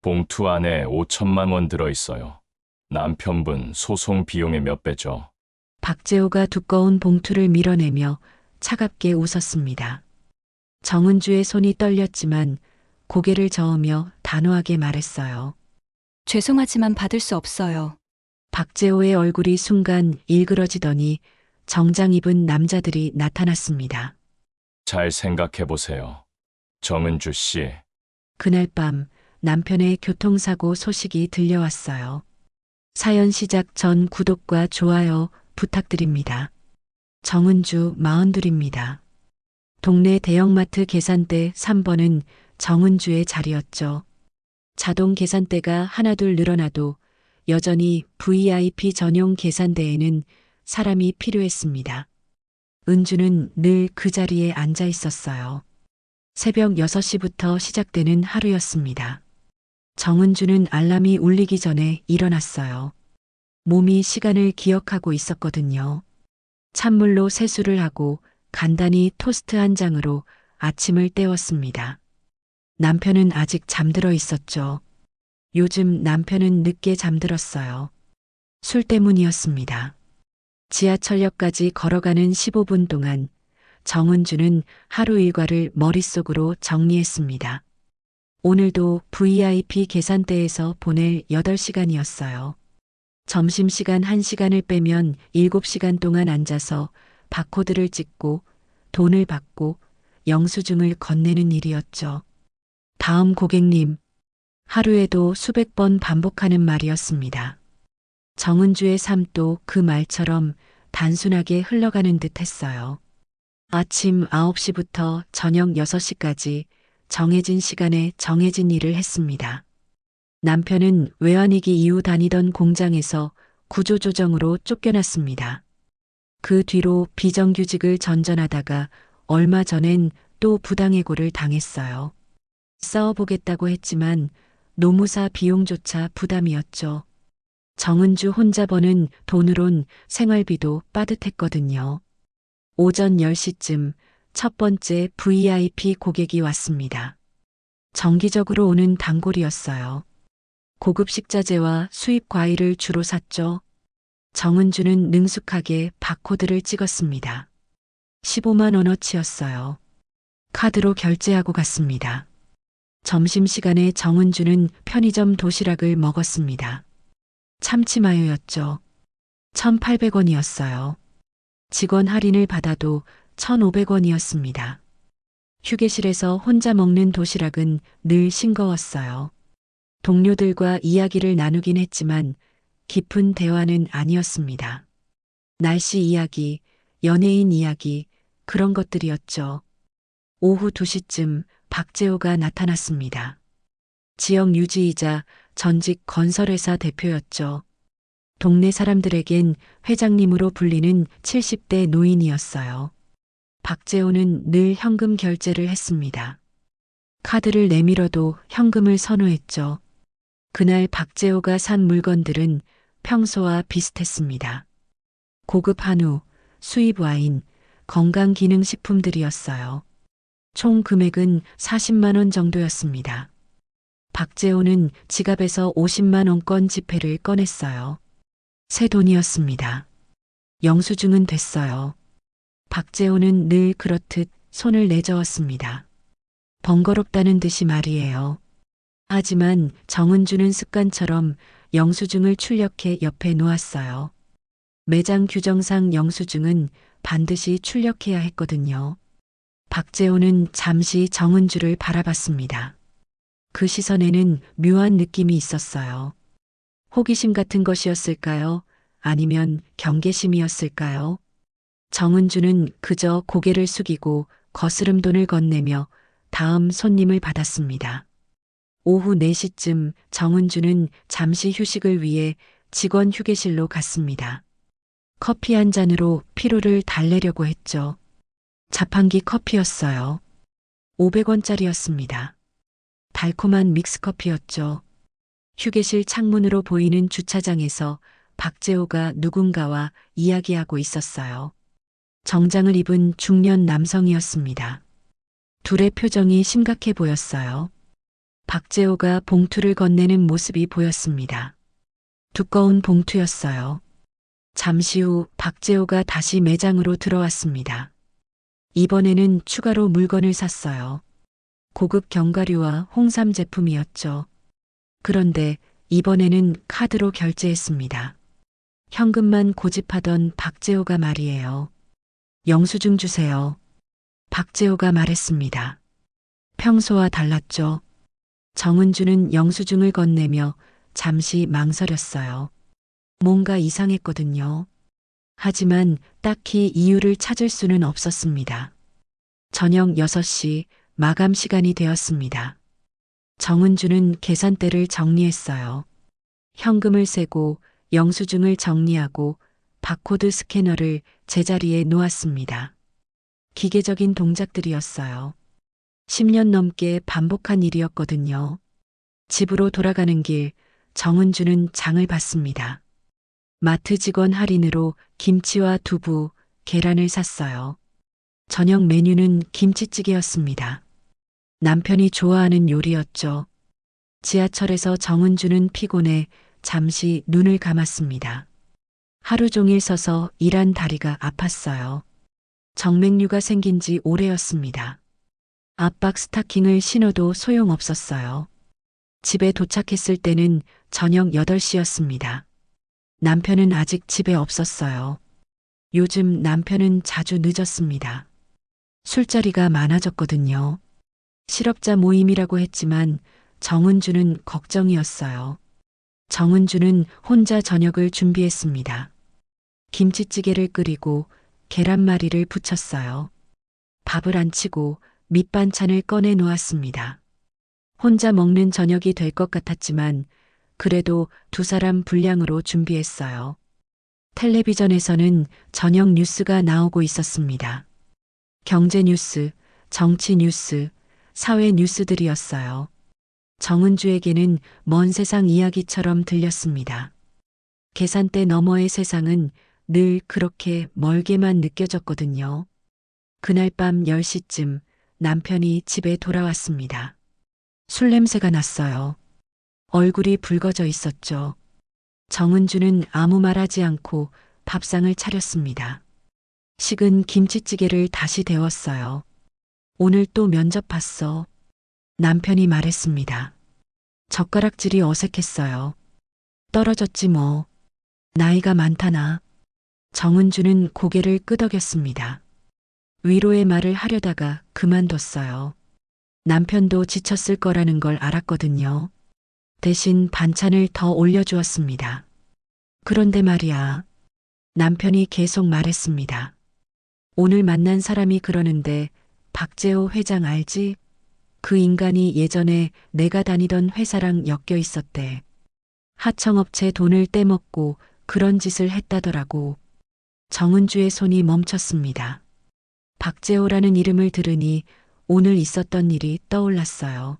봉투 안에 5천만 원 들어있어요. 남편분 소송 비용의 몇 배죠? 박재호가 두꺼운 봉투를 밀어내며 차갑게 웃었습니다. 정은주의 손이 떨렸지만 고개를 저으며 단호하게 말했어요. 죄송하지만 받을 수 없어요. 박재호의 얼굴이 순간 일그러지더니 정장 입은 남자들이 나타났습니다. 잘 생각해 보세요. 정은주 씨, 그날 밤 남편의 교통사고 소식이 들려왔어요. 사연 시작 전 구독과 좋아요 부탁드립니다. 정은주 42입니다. 동네 대형마트 계산대 3번은 정은주의 자리였죠. 자동 계산대가 하나둘 늘어나도 여전히 VIP 전용 계산대에는 사람이 필요했습니다. 은주는 늘 그 자리에 앉아 있었어요. 새벽 6시부터 시작되는 하루였습니다. 정은주는 알람이 울리기 전에 일어났어요. 몸이 시간을 기억하고 있었거든요. 찬물로 세수를 하고 간단히 토스트 한 장으로 아침을 때웠습니다. 남편은 아직 잠들어 있었죠. 요즘 남편은 늦게 잠들었어요. 술 때문이었습니다. 지하철역까지 걸어가는 15분 동안 정은주는 하루 일과를 머릿속으로 정리했습니다. 오늘도 VIP 계산대에서 보낼 8시간이었어요. 점심시간 1시간을 빼면 7시간 동안 앉아서 바코드를 찍고 돈을 받고 영수증을 건네는 일이었죠. 다음 고객님, 하루에도 수백 번 반복하는 말이었습니다. 정은주의 삶도 그 말처럼 단순하게 흘러가는 듯 했어요. 아침 9시부터 저녁 6시까지 정해진 시간에 정해진 일을 했습니다. 남편은 외환위기 이후 다니던 공장에서 구조조정으로 쫓겨났습니다. 그 뒤로 비정규직을 전전하다가 얼마 전엔 또 부당해고를 당했어요. 싸워보겠다고 했지만 노무사 비용조차 부담이었죠. 정은주 혼자 버는 돈으론 생활비도 빠듯했거든요. 오전 10시쯤 첫 번째 VIP 고객이 왔습니다. 정기적으로 오는 단골이었어요. 고급 식자재와 수입 과일을 주로 샀죠. 정은주는 능숙하게 바코드를 찍었습니다. 15만 원어치였어요. 카드로 결제하고 갔습니다. 점심시간에 정은주는 편의점 도시락을 먹었습니다. 참치마요였죠. 1,800원이었어요. 직원 할인을 받아도 1,500원이었습니다. 휴게실에서 혼자 먹는 도시락은 늘 싱거웠어요. 동료들과 이야기를 나누긴 했지만 깊은 대화는 아니었습니다. 날씨 이야기, 연예인 이야기, 그런 것들이었죠. 오후 2시쯤 박재호가 나타났습니다. 지역 유지이자 전직 건설회사 대표였죠. 동네 사람들에겐 회장님으로 불리는 70대 노인이었어요. 박재호는 늘 현금 결제를 했습니다. 카드를 내밀어도 현금을 선호했죠. 그날 박재호가 산 물건들은 평소와 비슷했습니다. 고급 한우, 수입 와인, 건강기능식품들이었어요. 총 금액은 40만 원 정도였습니다. 박재호는 지갑에서 50만 원권 지폐를 꺼냈어요. 새 돈이었습니다. 영수증은 됐어요. 박재호는 늘 그렇듯 손을 내저었습니다. 번거롭다는 듯이 말이에요. 하지만 정은주는 습관처럼 영수증을 출력해 옆에 놓았어요. 매장 규정상 영수증은 반드시 출력해야 했거든요. 박재호는 잠시 정은주를 바라봤습니다. 그 시선에는 묘한 느낌이 있었어요. 호기심 같은 것이었을까요? 아니면 경계심이었을까요? 정은주는 그저 고개를 숙이고 거스름 돈을 건네며 다음 손님을 받았습니다. 오후 4시쯤 정은주는 잠시 휴식을 위해 직원 휴게실로 갔습니다. 커피 한 잔으로 피로를 달래려고 했죠. 자판기 커피였어요. 500원짜리였습니다. 달콤한 믹스커피였죠. 휴게실 창문으로 보이는 주차장에서 박재호가 누군가와 이야기하고 있었어요. 정장을 입은 중년 남성이었습니다. 둘의 표정이 심각해 보였어요. 박재호가 봉투를 건네는 모습이 보였습니다. 두꺼운 봉투였어요. 잠시 후 박재호가 다시 매장으로 들어왔습니다. 이번에는 추가로 물건을 샀어요. 고급 견과류와 홍삼 제품이었죠. 그런데 이번에는 카드로 결제했습니다. 현금만 고집하던 박재호가 말이에요. 영수증 주세요. 박재호가 말했습니다. 평소와 달랐죠. 정은주는 영수증을 건네며 잠시 망설였어요. 뭔가 이상했거든요. 하지만 딱히 이유를 찾을 수는 없었습니다. 저녁 6시 마감 시간이 되었습니다. 정은주는 계산대를 정리했어요. 현금을 세고 영수증을 정리하고 바코드 스캐너를 제자리에 놓았습니다. 기계적인 동작들이었어요. 10년 넘게 반복한 일이었거든요. 집으로 돌아가는 길 정은주는 장을 봤습니다. 마트 직원 할인으로 김치와 두부, 계란을 샀어요. 저녁 메뉴는 김치찌개였습니다. 남편이 좋아하는 요리였죠. 지하철에서 정은주는 피곤해 잠시 눈을 감았습니다. 하루 종일 서서 일한 다리가 아팠어요. 정맥류가 생긴 지 오래였습니다. 압박 스타킹을 신어도 소용없었어요. 집에 도착했을 때는 저녁 8시였습니다. 남편은 아직 집에 없었어요. 요즘 남편은 자주 늦었습니다. 술자리가 많아졌거든요. 실업자 모임이라고 했지만 정은주는 걱정이었어요. 정은주는 혼자 저녁을 준비했습니다. 김치찌개를 끓이고 계란말이를 부쳤어요. 밥을 안 치고 밑반찬을 꺼내 놓았습니다. 혼자 먹는 저녁이 될 것 같았지만 그래도 두 사람 분량으로 준비했어요. 텔레비전에서는 저녁 뉴스가 나오고 있었습니다. 경제 뉴스, 정치 뉴스, 사회 뉴스들이었어요. 정은주에게는 먼 세상 이야기처럼 들렸습니다. 계산대 너머의 세상은 늘 그렇게 멀게만 느껴졌거든요. 그날 밤 10시쯤 남편이 집에 돌아왔습니다. 술 냄새가 났어요. 얼굴이 붉어져 있었죠. 정은주는 아무 말 하지 않고 밥상을 차렸습니다. 식은 김치찌개를 다시 데웠어요. 오늘 또 면접 봤어. 남편이 말했습니다. 젓가락질이 어색했어요. 떨어졌지 뭐. 나이가 많다나. 정은주는 고개를 끄덕였습니다. 위로의 말을 하려다가 그만뒀어요. 남편도 지쳤을 거라는 걸 알았거든요. 대신 반찬을 더 올려주었습니다. 그런데 말이야. 남편이 계속 말했습니다. 오늘 만난 사람이 그러는데 박재호 회장 알지? 그 인간이 예전에 내가 다니던 회사랑 엮여 있었대. 하청업체 돈을 떼먹고 그런 짓을 했다더라고. 정은주의 손이 멈췄습니다. 박재호라는 이름을 들으니 오늘 있었던 일이 떠올랐어요.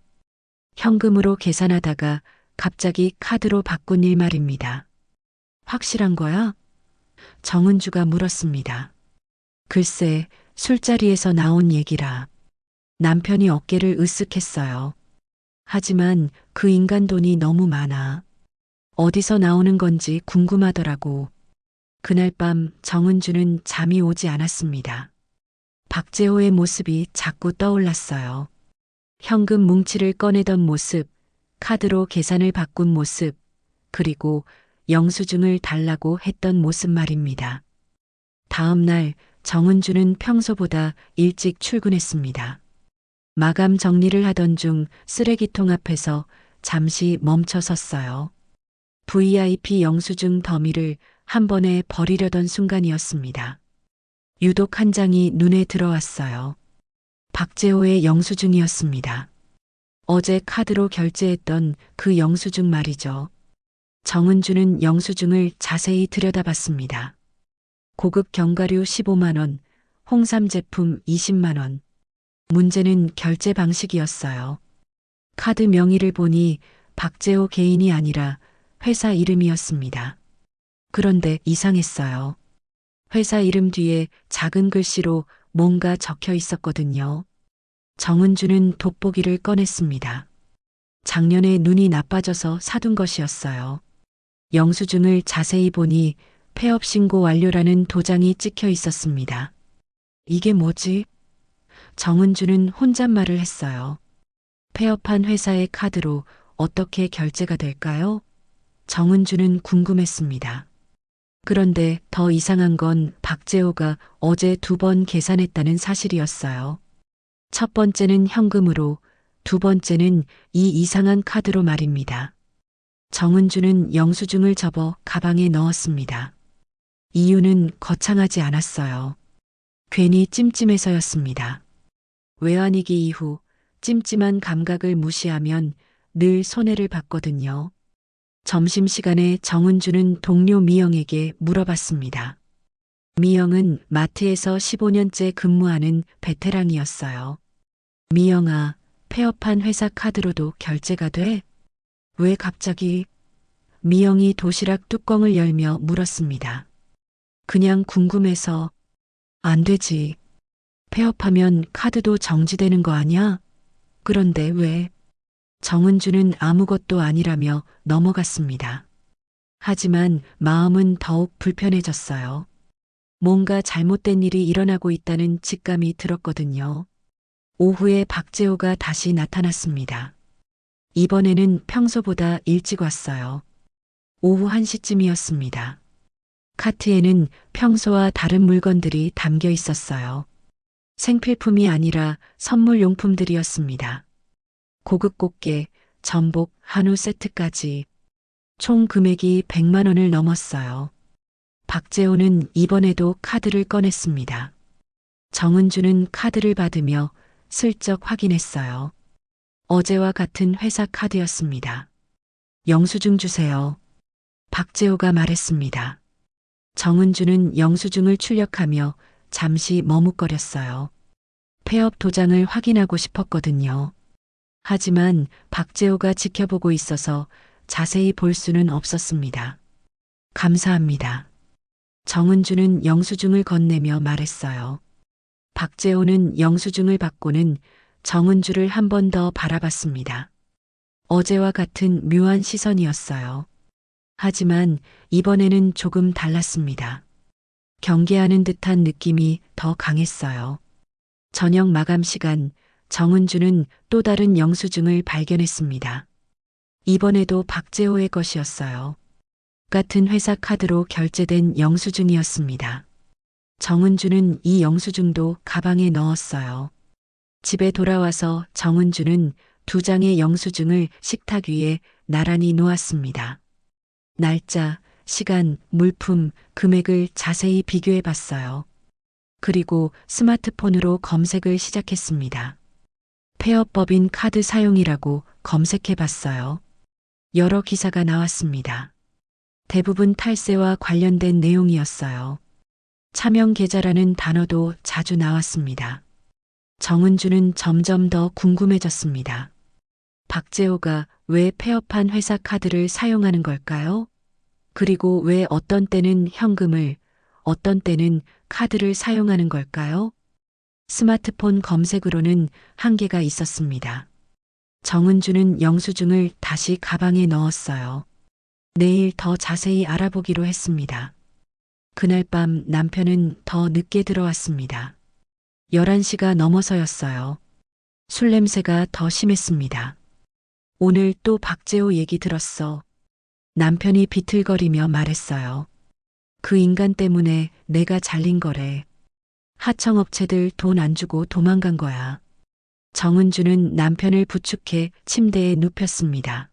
현금으로 계산하다가 갑자기 카드로 바꾼 일 말입니다. 확실한 거야? 정은주가 물었습니다. 글쎄, 술자리에서 나온 얘기라. 남편이 어깨를 으쓱했어요. 하지만 그 인간 돈이 너무 많아. 어디서 나오는 건지 궁금하더라고. 그날 밤 정은주는 잠이 오지 않았습니다. 박재호의 모습이 자꾸 떠올랐어요. 현금 뭉치를 꺼내던 모습, 카드로 계산을 바꾼 모습, 그리고 영수증을 달라고 했던 모습 말입니다. 다음 날 정은주는 평소보다 일찍 출근했습니다. 마감 정리를 하던 중 쓰레기통 앞에서 잠시 멈춰 섰어요. VIP 영수증 더미를 한 번에 버리려던 순간이었습니다. 유독 한 장이 눈에 들어왔어요. 박재호의 영수증이었습니다. 어제 카드로 결제했던 그 영수증 말이죠. 정은주는 영수증을 자세히 들여다봤습니다. 고급 견과류 15만 원, 홍삼 제품 20만 원. 문제는 결제 방식이었어요. 카드 명의를 보니 박재호 개인이 아니라 회사 이름이었습니다. 그런데 이상했어요. 회사 이름 뒤에 작은 글씨로 뭔가 적혀 있었거든요. 정은주는 돋보기를 꺼냈습니다. 작년에 눈이 나빠져서 사둔 것이었어요. 영수증을 자세히 보니 폐업 신고 완료라는 도장이 찍혀 있었습니다. 이게 뭐지? 정은주는 혼잣말을 했어요. 폐업한 회사의 카드로 어떻게 결제가 될까요? 정은주는 궁금했습니다. 그런데 더 이상한 건 박재호가 어제 2번 계산했다는 사실이었어요. 첫 번째는 현금으로, 두 번째는 이 이상한 카드로 말입니다. 정은주는 영수증을 접어 가방에 넣었습니다. 이유는 거창하지 않았어요. 괜히 찜찜해서였습니다. 외환위기 이후 찜찜한 감각을 무시하면 늘 손해를 봤거든요. 점심시간에 정은주는 동료 미영에게 물어봤습니다. 미영은 마트에서 15년째 근무하는 베테랑이었어요. 미영아, 폐업한 회사 카드로도 결제가 돼? 왜 갑자기? 미영이 도시락 뚜껑을 열며 물었습니다. 그냥 궁금해서. 안 되지. 폐업하면 카드도 정지되는 거 아냐? 그런데 왜? 정은주는 아무것도 아니라며 넘어갔습니다. 하지만 마음은 더욱 불편해졌어요. 뭔가 잘못된 일이 일어나고 있다는 직감이 들었거든요. 오후에 박재호가 다시 나타났습니다. 이번에는 평소보다 일찍 왔어요. 오후 1시쯤이었습니다. 카트에는 평소와 다른 물건들이 담겨 있었어요. 생필품이 아니라 선물용품들이었습니다. 고급 꽃게, 전복, 한우 세트까지 총 금액이 100만 원을 넘었어요. 박재호는 이번에도 카드를 꺼냈습니다. 정은주는 카드를 받으며 슬쩍 확인했어요. 어제와 같은 회사 카드였습니다. 영수증 주세요. 박재호가 말했습니다. 정은주는 영수증을 출력하며 잠시 머뭇거렸어요. 폐업 도장을 확인하고 싶었거든요. 하지만 박재호가 지켜보고 있어서 자세히 볼 수는 없었습니다. 감사합니다. 정은주는 영수증을 건네며 말했어요. 박재호는 영수증을 받고는 정은주를 한 번 더 바라봤습니다. 어제와 같은 묘한 시선이었어요. 하지만 이번에는 조금 달랐습니다. 경계하는 듯한 느낌이 더 강했어요. 저녁 마감 시간, 정은주는 또 다른 영수증을 발견했습니다. 이번에도 박재호의 것이었어요. 같은 회사 카드로 결제된 영수증이었습니다. 정은주는 이 영수증도 가방에 넣었어요. 집에 돌아와서 정은주는 2장의 영수증을 식탁 위에 나란히 놓았습니다. 날짜, 시간, 물품, 금액을 자세히 비교해 봤어요. 그리고 스마트폰으로 검색을 시작했습니다. 폐업법인 카드 사용이라고 검색해 봤어요. 여러 기사가 나왔습니다. 대부분 탈세와 관련된 내용이었어요. 차명 계좌라는 단어도 자주 나왔습니다. 정은주는 점점 더 궁금해졌습니다. 박재호가 왜 폐업한 회사 카드를 사용하는 걸까요? 그리고 왜 어떤 때는 현금을, 어떤 때는 카드를 사용하는 걸까요? 스마트폰 검색으로는 한계가 있었습니다. 정은주는 영수증을 다시 가방에 넣었어요. 내일 더 자세히 알아보기로 했습니다. 그날 밤 남편은 더 늦게 들어왔습니다. 11시가 넘어서였어요. 술 냄새가 더 심했습니다. 오늘 또 박재호 얘기 들었어. 남편이 비틀거리며 말했어요. 그 인간 때문에 내가 잘린 거래. 하청업체들 돈 안 주고 도망간 거야. 정은주는 남편을 부축해 침대에 눕혔습니다.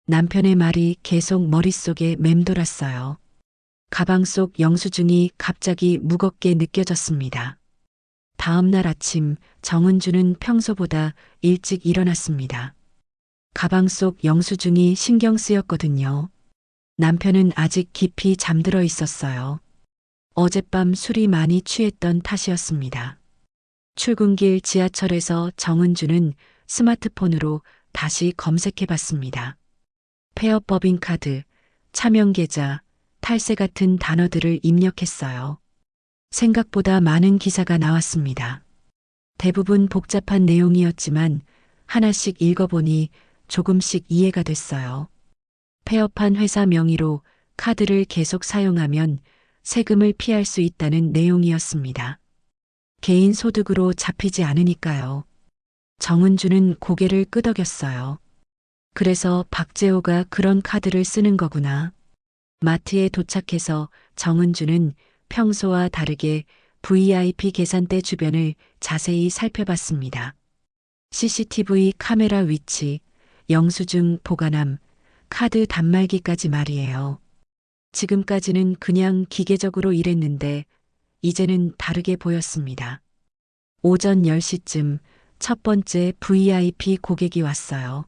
남편의 말이 계속 머릿속에 맴돌았어요. 가방 속 영수증이 갑자기 무겁게 느껴졌습니다. 다음 날 아침 정은주는 평소보다 일찍 일어났습니다. 가방 속 영수증이 신경 쓰였거든요. 남편은 아직 깊이 잠들어 있었어요. 어젯밤 술이 많이 취했던 탓이었습니다. 출근길 지하철에서 정은주는 스마트폰으로 다시 검색해 봤습니다. 폐업법인 카드, 차명계좌, 탈세 같은 단어들을 입력했어요. 생각보다 많은 기사가 나왔습니다. 대부분 복잡한 내용이었지만 하나씩 읽어보니 조금씩 이해가 됐어요. 폐업한 회사 명의로 카드를 계속 사용하면 세금을 피할 수 있다는 내용이었습니다. 개인 소득으로 잡히지 않으니까요. 정은주는 고개를 끄덕였어요. 그래서 박재호가 그런 카드를 쓰는 거구나. 마트에 도착해서 정은주는 평소와 다르게 VIP 계산대 주변을 자세히 살펴봤습니다. CCTV 카메라 위치, 영수증 보관함, 카드 단말기까지 말이에요. 지금까지는 그냥 기계적으로 일했는데 이제는 다르게 보였습니다. 오전 10시쯤 첫 번째 VIP 고객이 왔어요.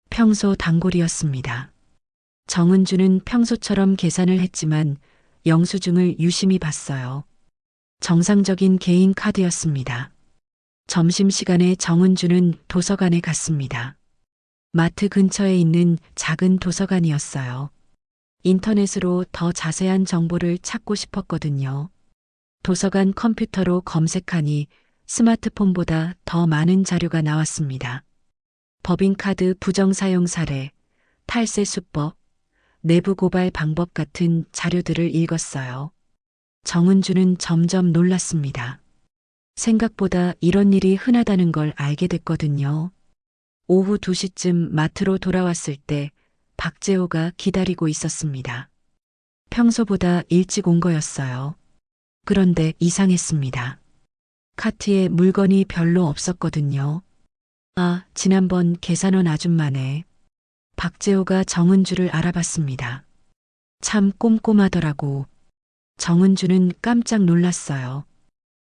평소 단골이었습니다. 정은주는 평소처럼 계산을 했지만 영수증을 유심히 봤어요. 정상적인 개인 카드였습니다. 점심시간에 정은주는 도서관에 갔습니다. 마트 근처에 있는 작은 도서관이었어요. 인터넷으로 더 자세한 정보를 찾고 싶었거든요. 도서관 컴퓨터로 검색하니 스마트폰보다 더 많은 자료가 나왔습니다. 법인카드 부정사용 사례, 탈세 수법, 내부 고발 방법 같은 자료들을 읽었어요. 정은주는 점점 놀랐습니다. 생각보다 이런 일이 흔하다는 걸 알게 됐거든요. 오후 2시쯤 마트로 돌아왔을 때 박재호가 기다리고 있었습니다. 평소보다 일찍 온 거였어요. 그런데 이상했습니다. 카트에 물건이 별로 없었거든요. 아, 지난번 계산원 아줌마네. 박재호가 정은주를 알아봤습니다. 참 꼼꼼하더라고. 정은주는 깜짝 놀랐어요.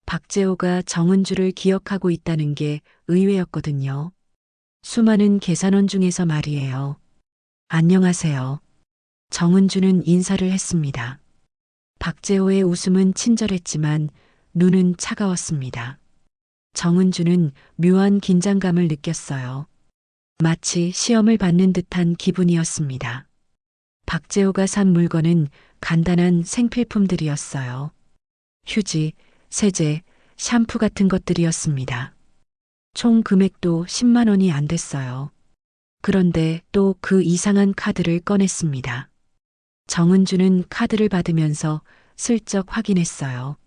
박재호가 정은주를 기억하고 있다는 게 의외였거든요. 수많은 계산원 중에서 말이에요. 안녕하세요. 정은주는 인사를 했습니다. 박재호의 웃음은 친절했지만 눈은 차가웠습니다. 정은주는 묘한 긴장감을 느꼈어요. 마치 시험을 받는 듯한 기분이었습니다. 박재호가 산 물건은 간단한 생필품들이었어요. 휴지, 세제, 샴푸 같은 것들이었습니다. 총 금액도 10만 원이 안 됐어요. 그런데 또 그 이상한 카드를 꺼냈습니다. 정은주는 카드를 받으면서 슬쩍 확인했어요.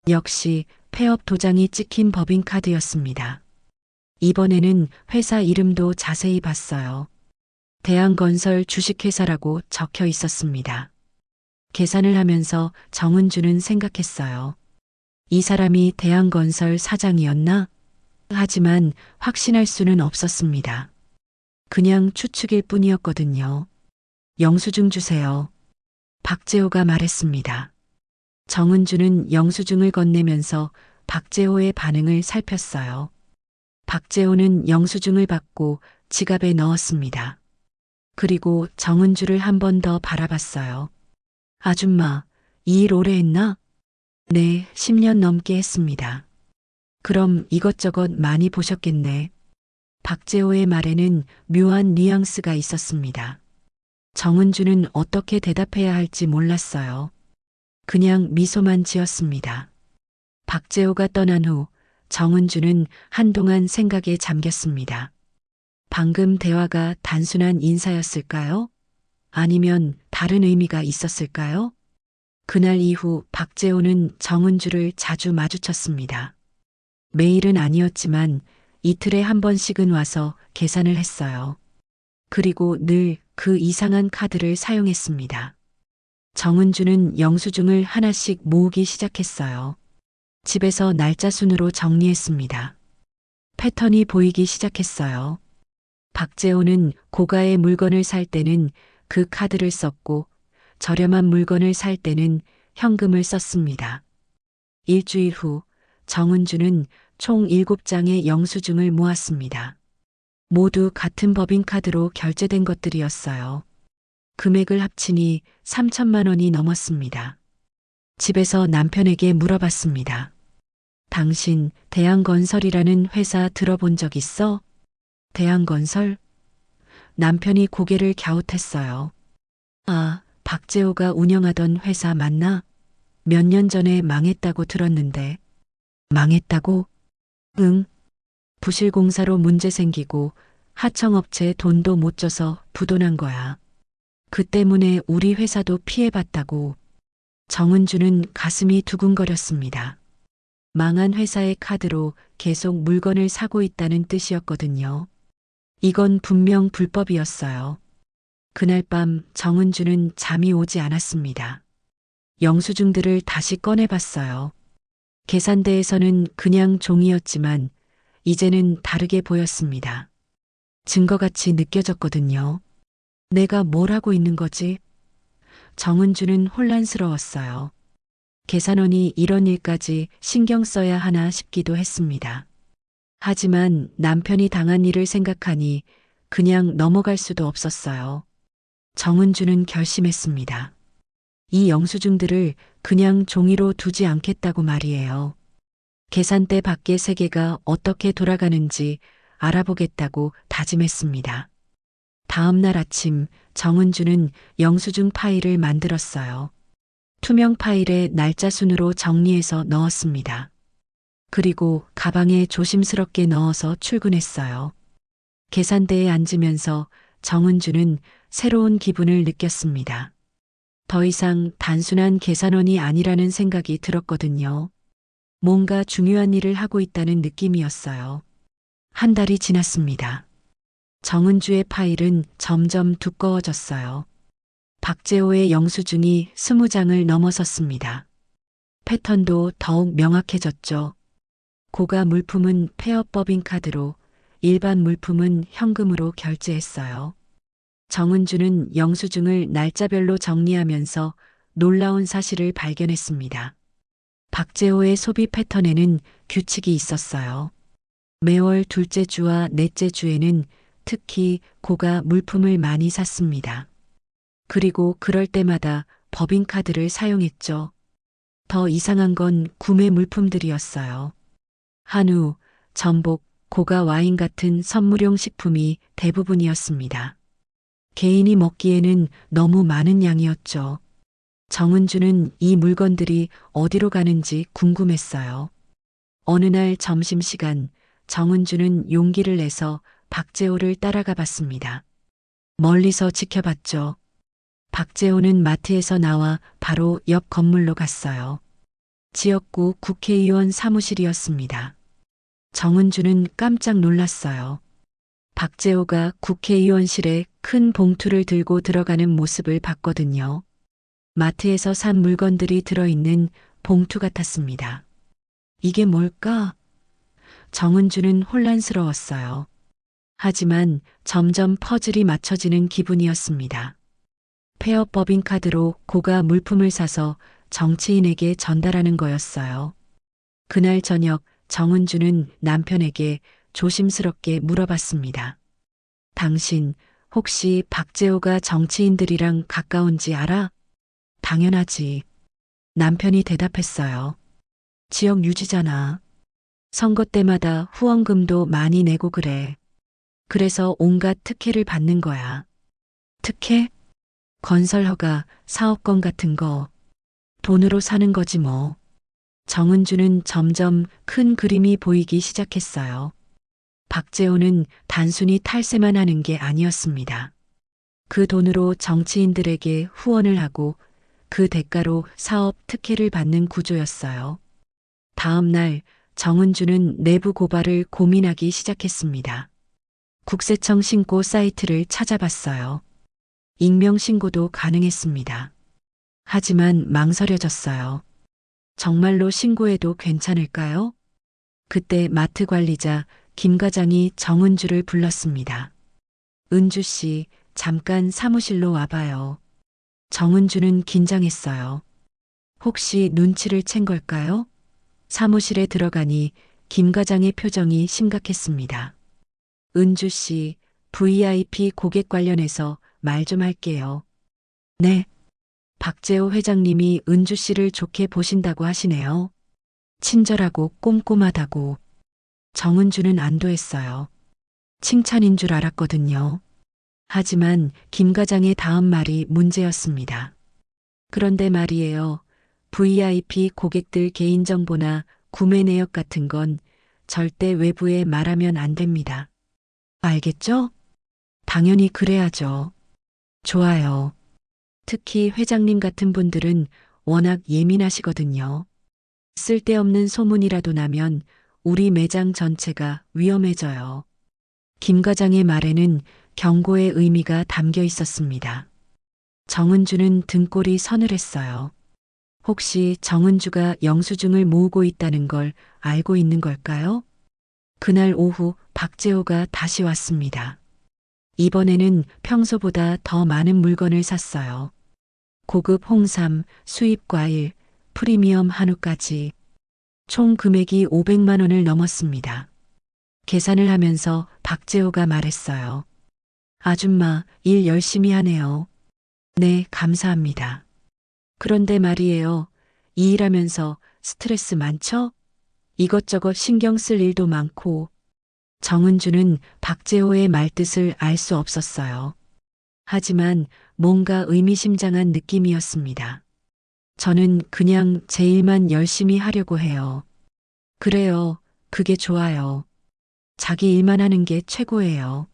역시 폐업 도장이 찍힌 법인카드였습니다. 이번에는 회사 이름도 자세히 봤어요. 대한건설 주식회사라고 적혀 있었습니다. 계산을 하면서 정은주는 생각했어요. 이 사람이 대한건설 사장이었나? 하지만 확신할 수는 없었습니다. 그냥 추측일 뿐이었거든요. 영수증 주세요. 박재호가 말했습니다. 정은주는 영수증을 건네면서 박재호의 반응을 살폈어요. 박재호는 영수증을 받고 지갑에 넣었습니다. 그리고 정은주를 한 번 더 바라봤어요. 아줌마, 이 일 오래 했나? 네, 10년 넘게 했습니다. 그럼 이것저것 많이 보셨겠네. 박재호의 말에는 묘한 뉘앙스가 있었습니다. 정은주는 어떻게 대답해야 할지 몰랐어요. 그냥 미소만 지었습니다. 박재호가 떠난 후 정은주는 한동안 생각에 잠겼습니다. 방금 대화가 단순한 인사였을까요? 아니면 다른 의미가 있었을까요? 그날 이후 박재호는 정은주를 자주 마주쳤습니다. 매일은 아니었지만 이틀에 한 번씩은 와서 계산을 했어요. 그리고 늘 그 이상한 카드를 사용했습니다. 정은주는 영수증을 하나씩 모으기 시작했어요. 집에서 날짜 순으로 정리했습니다. 패턴이 보이기 시작했어요. 박재호는 고가의 물건을 살 때는 그 카드를 썼고 저렴한 물건을 살 때는 현금을 썼습니다. 일주일 후 정은주는 총 7장의 영수증을 모았습니다. 모두 같은 법인카드로 결제된 것들이었어요. 금액을 합치니 3천만 원이 넘었습니다. 집에서 남편에게 물어봤습니다. 당신 대한건설이라는 회사 들어본 적 있어? 대한건설? 남편이 고개를 갸웃했어요. 아, 박재호가 운영하던 회사 맞나? 몇 년 전에 망했다고 들었는데. 망했다고? 응. 부실공사로 문제 생기고 하청업체 돈도 못 줘서 부도난 거야. 그 때문에 우리 회사도 피해봤다고. 정은주는 가슴이 두근거렸습니다. 망한 회사의 카드로 계속 물건을 사고 있다는 뜻이었거든요. 이건 분명 불법이었어요. 그날 밤 정은주는 잠이 오지 않았습니다. 영수증들을 다시 꺼내봤어요. 계산대에서는 그냥 종이였지만 이제는 다르게 보였습니다. 증거같이 느껴졌거든요. 내가 뭘 하고 있는 거지? 정은주는 혼란스러웠어요. 계산원이 이런 일까지 신경 써야 하나 싶기도 했습니다. 하지만 남편이 당한 일을 생각하니 그냥 넘어갈 수도 없었어요. 정은주는 결심했습니다. 이 영수증들을 그냥 종이로 두지 않겠다고 말이에요. 계산대 밖의 세계가 어떻게 돌아가는지 알아보겠다고 다짐했습니다. 다음 날 아침 정은주는 영수증 파일을 만들었어요. 투명 파일에 날짜 순으로 정리해서 넣었습니다. 그리고 가방에 조심스럽게 넣어서 출근했어요. 계산대에 앉으면서 정은주는 새로운 기분을 느꼈습니다. 더 이상 단순한 계산원이 아니라는 생각이 들었거든요. 뭔가 중요한 일을 하고 있다는 느낌이었어요. 한 달이 지났습니다. 정은주의 파일은 점점 두꺼워졌어요. 박재호의 영수증이 20장을 넘어섰습니다. 패턴도 더욱 명확해졌죠. 고가 물품은 폐업 법인카드로, 일반 물품은 현금으로 결제했어요. 정은주는 영수증을 날짜별로 정리하면서 놀라운 사실을 발견했습니다. 박재호의 소비 패턴에는 규칙이 있었어요. 매월 둘째 주와 넷째 주에는 특히 고가 물품을 많이 샀습니다. 그리고 그럴 때마다 법인카드를 사용했죠. 더 이상한 건 구매 물품들이었어요. 한우, 전복, 고가 와인 같은 선물용 식품이 대부분이었습니다. 개인이 먹기에는 너무 많은 양이었죠. 정은주는 이 물건들이 어디로 가는지 궁금했어요. 어느 날 점심시간 정은주는 용기를 내서 박재호를 따라가 봤습니다. 멀리서 지켜봤죠. 박재호는 마트에서 나와 바로 옆 건물로 갔어요. 지역구 국회의원 사무실이었습니다. 정은주는 깜짝 놀랐어요. 박재호가 국회의원실에 큰 봉투를 들고 들어가는 모습을 봤거든요. 마트에서 산 물건들이 들어있는 봉투 같았습니다. 이게 뭘까? 정은주는 혼란스러웠어요. 하지만 점점 퍼즐이 맞춰지는 기분이었습니다. 폐업 법인카드로 고가 물품을 사서 정치인에게 전달하는 거였어요. 그날 저녁 정은주는 남편에게 조심스럽게 물어봤습니다. 당신 혹시 박재호가 정치인들이랑 가까운지 알아? 당연하지. 남편이 대답했어요. 지역 유지잖아. 선거 때마다 후원금도 많이 내고 그래. 그래서 온갖 특혜를 받는 거야. 특혜? 건설 허가, 사업권 같은 거. 돈으로 사는 거지 뭐. 정은주는 점점 큰 그림이 보이기 시작했어요. 박재호는 단순히 탈세만 하는 게 아니었습니다. 그 돈으로 정치인들에게 후원을 하고 그 대가로 사업 특혜를 받는 구조였어요. 다음 날 정은주는 내부 고발을 고민하기 시작했습니다. 국세청 신고 사이트를 찾아봤어요. 익명 신고도 가능했습니다. 하지만 망설여졌어요. 정말로 신고해도 괜찮을까요? 그때 마트 관리자 김 과장이 정은주를 불렀습니다. 은주 씨, 잠깐 사무실로 와봐요. 정은주는 긴장했어요. 혹시 눈치를 챈 걸까요? 사무실에 들어가니 김 과장의 표정이 심각했습니다. 은주 씨, VIP 고객 관련해서 말 좀 할게요. 네. 박재호 회장님이 은주 씨를 좋게 보신다고 하시네요. 친절하고 꼼꼼하다고. 정은주는 안도했어요. 칭찬인 줄 알았거든요. 하지만 김 과장의 다음 말이 문제였습니다. 그런데 말이에요. VIP 고객들 개인정보나 구매 내역 같은 건 절대 외부에 말하면 안 됩니다. 알겠죠? 당연히 그래야죠. 좋아요. 특히 회장님 같은 분들은 워낙 예민하시거든요. 쓸데없는 소문이라도 나면 우리 매장 전체가 위험해져요. 김 과장의 말에는 경고의 의미가 담겨 있었습니다. 정은주는 등골이 서늘했어요. 혹시 정은주가 영수증을 모으고 있다는 걸 알고 있는 걸까요? 그날 오후 박재호가 다시 왔습니다. 이번에는 평소보다 더 많은 물건을 샀어요. 고급 홍삼, 수입 과일, 프리미엄 한우까지. 총 금액이 500만 원을 넘었습니다. 계산을 하면서 박재호가 말했어요. 아줌마, 일 열심히 하네요. 네, 감사합니다. 그런데 말이에요. 이 일하면서 스트레스 많죠? 이것저것 신경 쓸 일도 많고. 정은주는 박재호의 말뜻을 알 수 없었어요. 하지만 뭔가 의미심장한 느낌이었습니다. 저는 그냥 제 일만 열심히 하려고 해요. 그래요. 그게 좋아요. 자기 일만 하는 게 최고예요.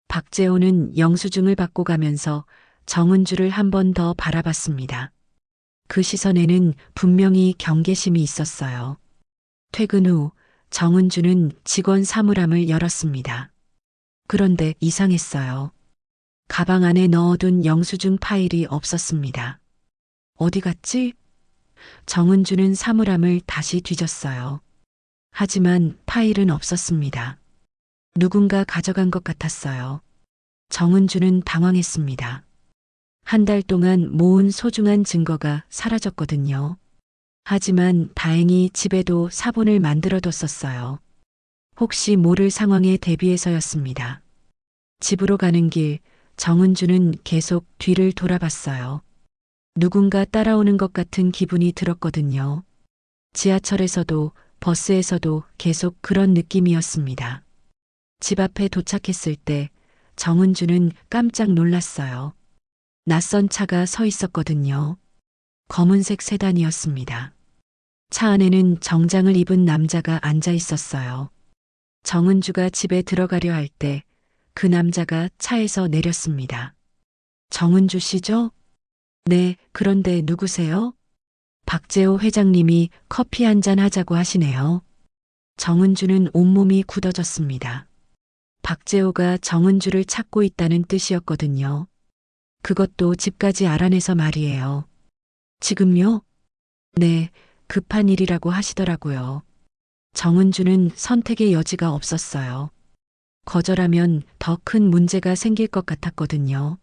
박재호는 영수증을 받고 가면서 정은주를 한 번 더 바라봤습니다. 그 시선에는 분명히 경계심이 있었어요. 퇴근 후 정은주는 직원 사물함을 열었습니다. 그런데 이상했어요. 가방 안에 넣어둔 영수증 파일이 없었습니다. 어디 갔지? 정은주는 사물함을 다시 뒤졌어요. 하지만 파일은 없었습니다. 누군가 가져간 것 같았어요. 정은주는 당황했습니다. 한 달 동안 모은 소중한 증거가 사라졌거든요. 하지만 다행히 집에도 사본을 만들어뒀었어요. 혹시 모를 상황에 대비해서였습니다. 집으로 가는 길, 정은주는 계속 뒤를 돌아봤어요. 누군가 따라오는 것 같은 기분이 들었거든요. 지하철에서도 버스에서도 계속 그런 느낌이었습니다. 집 앞에 도착했을 때 정은주는 깜짝 놀랐어요. 낯선 차가 서 있었거든요. 검은색 세단이었습니다. 차 안에는 정장을 입은 남자가 앉아 있었어요. 정은주가 집에 들어가려 할 때 그 남자가 차에서 내렸습니다. 정은주 씨죠? 네, 그런데 누구세요? 박재호 회장님이 커피 한잔 하자고 하시네요. 정은주는 온몸이 굳어졌습니다. 박재호가 정은주를 찾고 있다는 뜻이었거든요. 그것도 집까지 알아내서 말이에요. 지금요? 네, 급한 일이라고 하시더라고요. 정은주는 선택의 여지가 없었어요. 거절하면 더 큰 문제가 생길 것 같았거든요.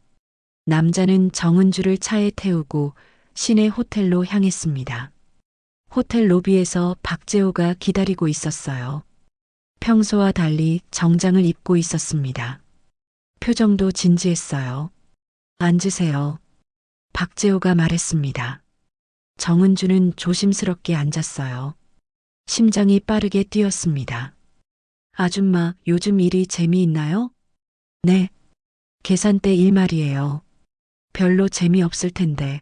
남자는 정은주를 차에 태우고 시내 호텔로 향했습니다. 호텔 로비에서 박재호가 기다리고 있었어요. 평소와 달리 정장을 입고 있었습니다. 표정도 진지했어요. 앉으세요. 박재호가 말했습니다. 정은주는 조심스럽게 앉았어요. 심장이 빠르게 뛰었습니다. 아줌마, 요즘 일이 재미있나요? 네. 계산대 일 말이에요. 별로 재미없을 텐데.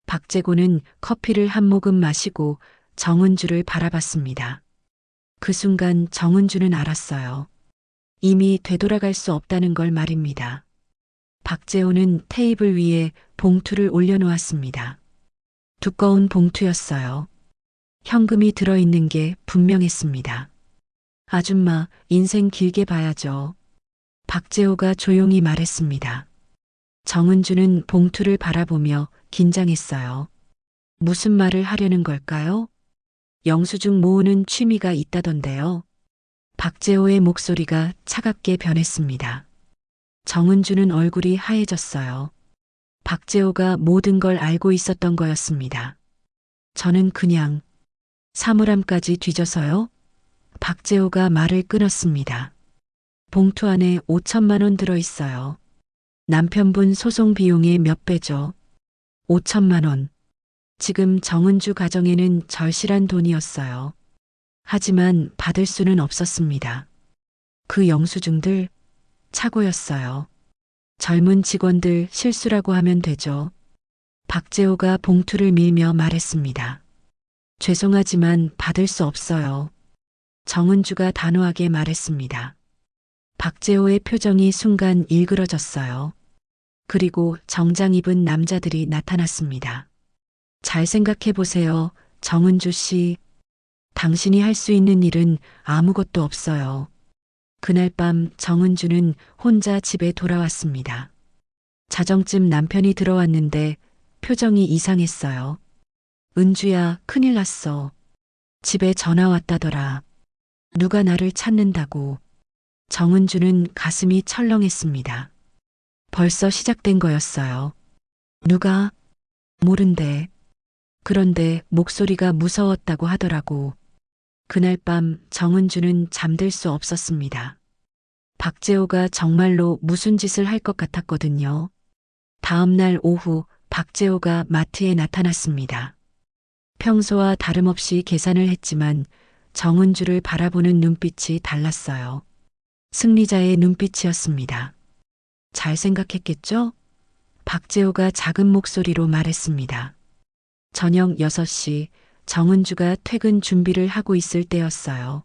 박재고는 커피를 한 모금 마시고 정은주를 바라봤습니다. 그 순간 정은주는 알았어요. 이미 되돌아갈 수 없다는 걸 말입니다. 박재호는 테이블 위에 봉투를 올려놓았습니다. 두꺼운 봉투였어요. 현금이 들어있는 게 분명했습니다. 아줌마, 인생 길게 봐야죠. 박재호가 조용히 말했습니다. 정은주는 봉투를 바라보며 긴장했어요. 무슨 말을 하려는 걸까요? 영수증 모으는 취미가 있다던데요. 박재호의 목소리가 차갑게 변했습니다. 정은주는 얼굴이 하얘졌어요. 박재호가 모든 걸 알고 있었던 거였습니다. 저는 그냥 사물함까지 뒤져서요. 박재호가 말을 끊었습니다. 봉투 안에 5천만 원 들어있어요. 남편분 소송 비용의 몇 배죠. 5천만 원. 지금 정은주 가정에는 절실한 돈이었어요. 하지만 받을 수는 없었습니다. 그 영수증들 착오였어요. 젊은 직원들 실수라고 하면 되죠. 박재호가 봉투를 밀며 말했습니다. 죄송하지만 받을 수 없어요. 정은주가 단호하게 말했습니다. 박재호의 표정이 순간 일그러졌어요. 그리고 정장 입은 남자들이 나타났습니다. 잘 생각해 보세요, 정은주 씨. 당신이 할 수 있는 일은 아무것도 없어요. 그날 밤 정은주는 혼자 집에 돌아왔습니다. 자정쯤 남편이 들어왔는데 표정이 이상했어요. 은주야, 큰일 났어. 집에 전화 왔다더라. 누가 나를 찾는다고. 정은주는 가슴이 철렁했습니다. 벌써 시작된 거였어요. 누가? 모른대. 그런데 목소리가 무서웠다고 하더라고. 그날 밤 정은주는 잠들 수 없었습니다. 박재호가 정말로 무슨 짓을 할 것 같았거든요. 다음 날 오후 박재호가 마트에 나타났습니다. 평소와 다름없이 계산을 했지만 정은주를 바라보는 눈빛이 달랐어요. 승리자의 눈빛이었습니다. 잘 생각했겠죠? 박재호가 작은 목소리로 말했습니다. 저녁 6시 정은주가 퇴근 준비를 하고 있을 때였어요.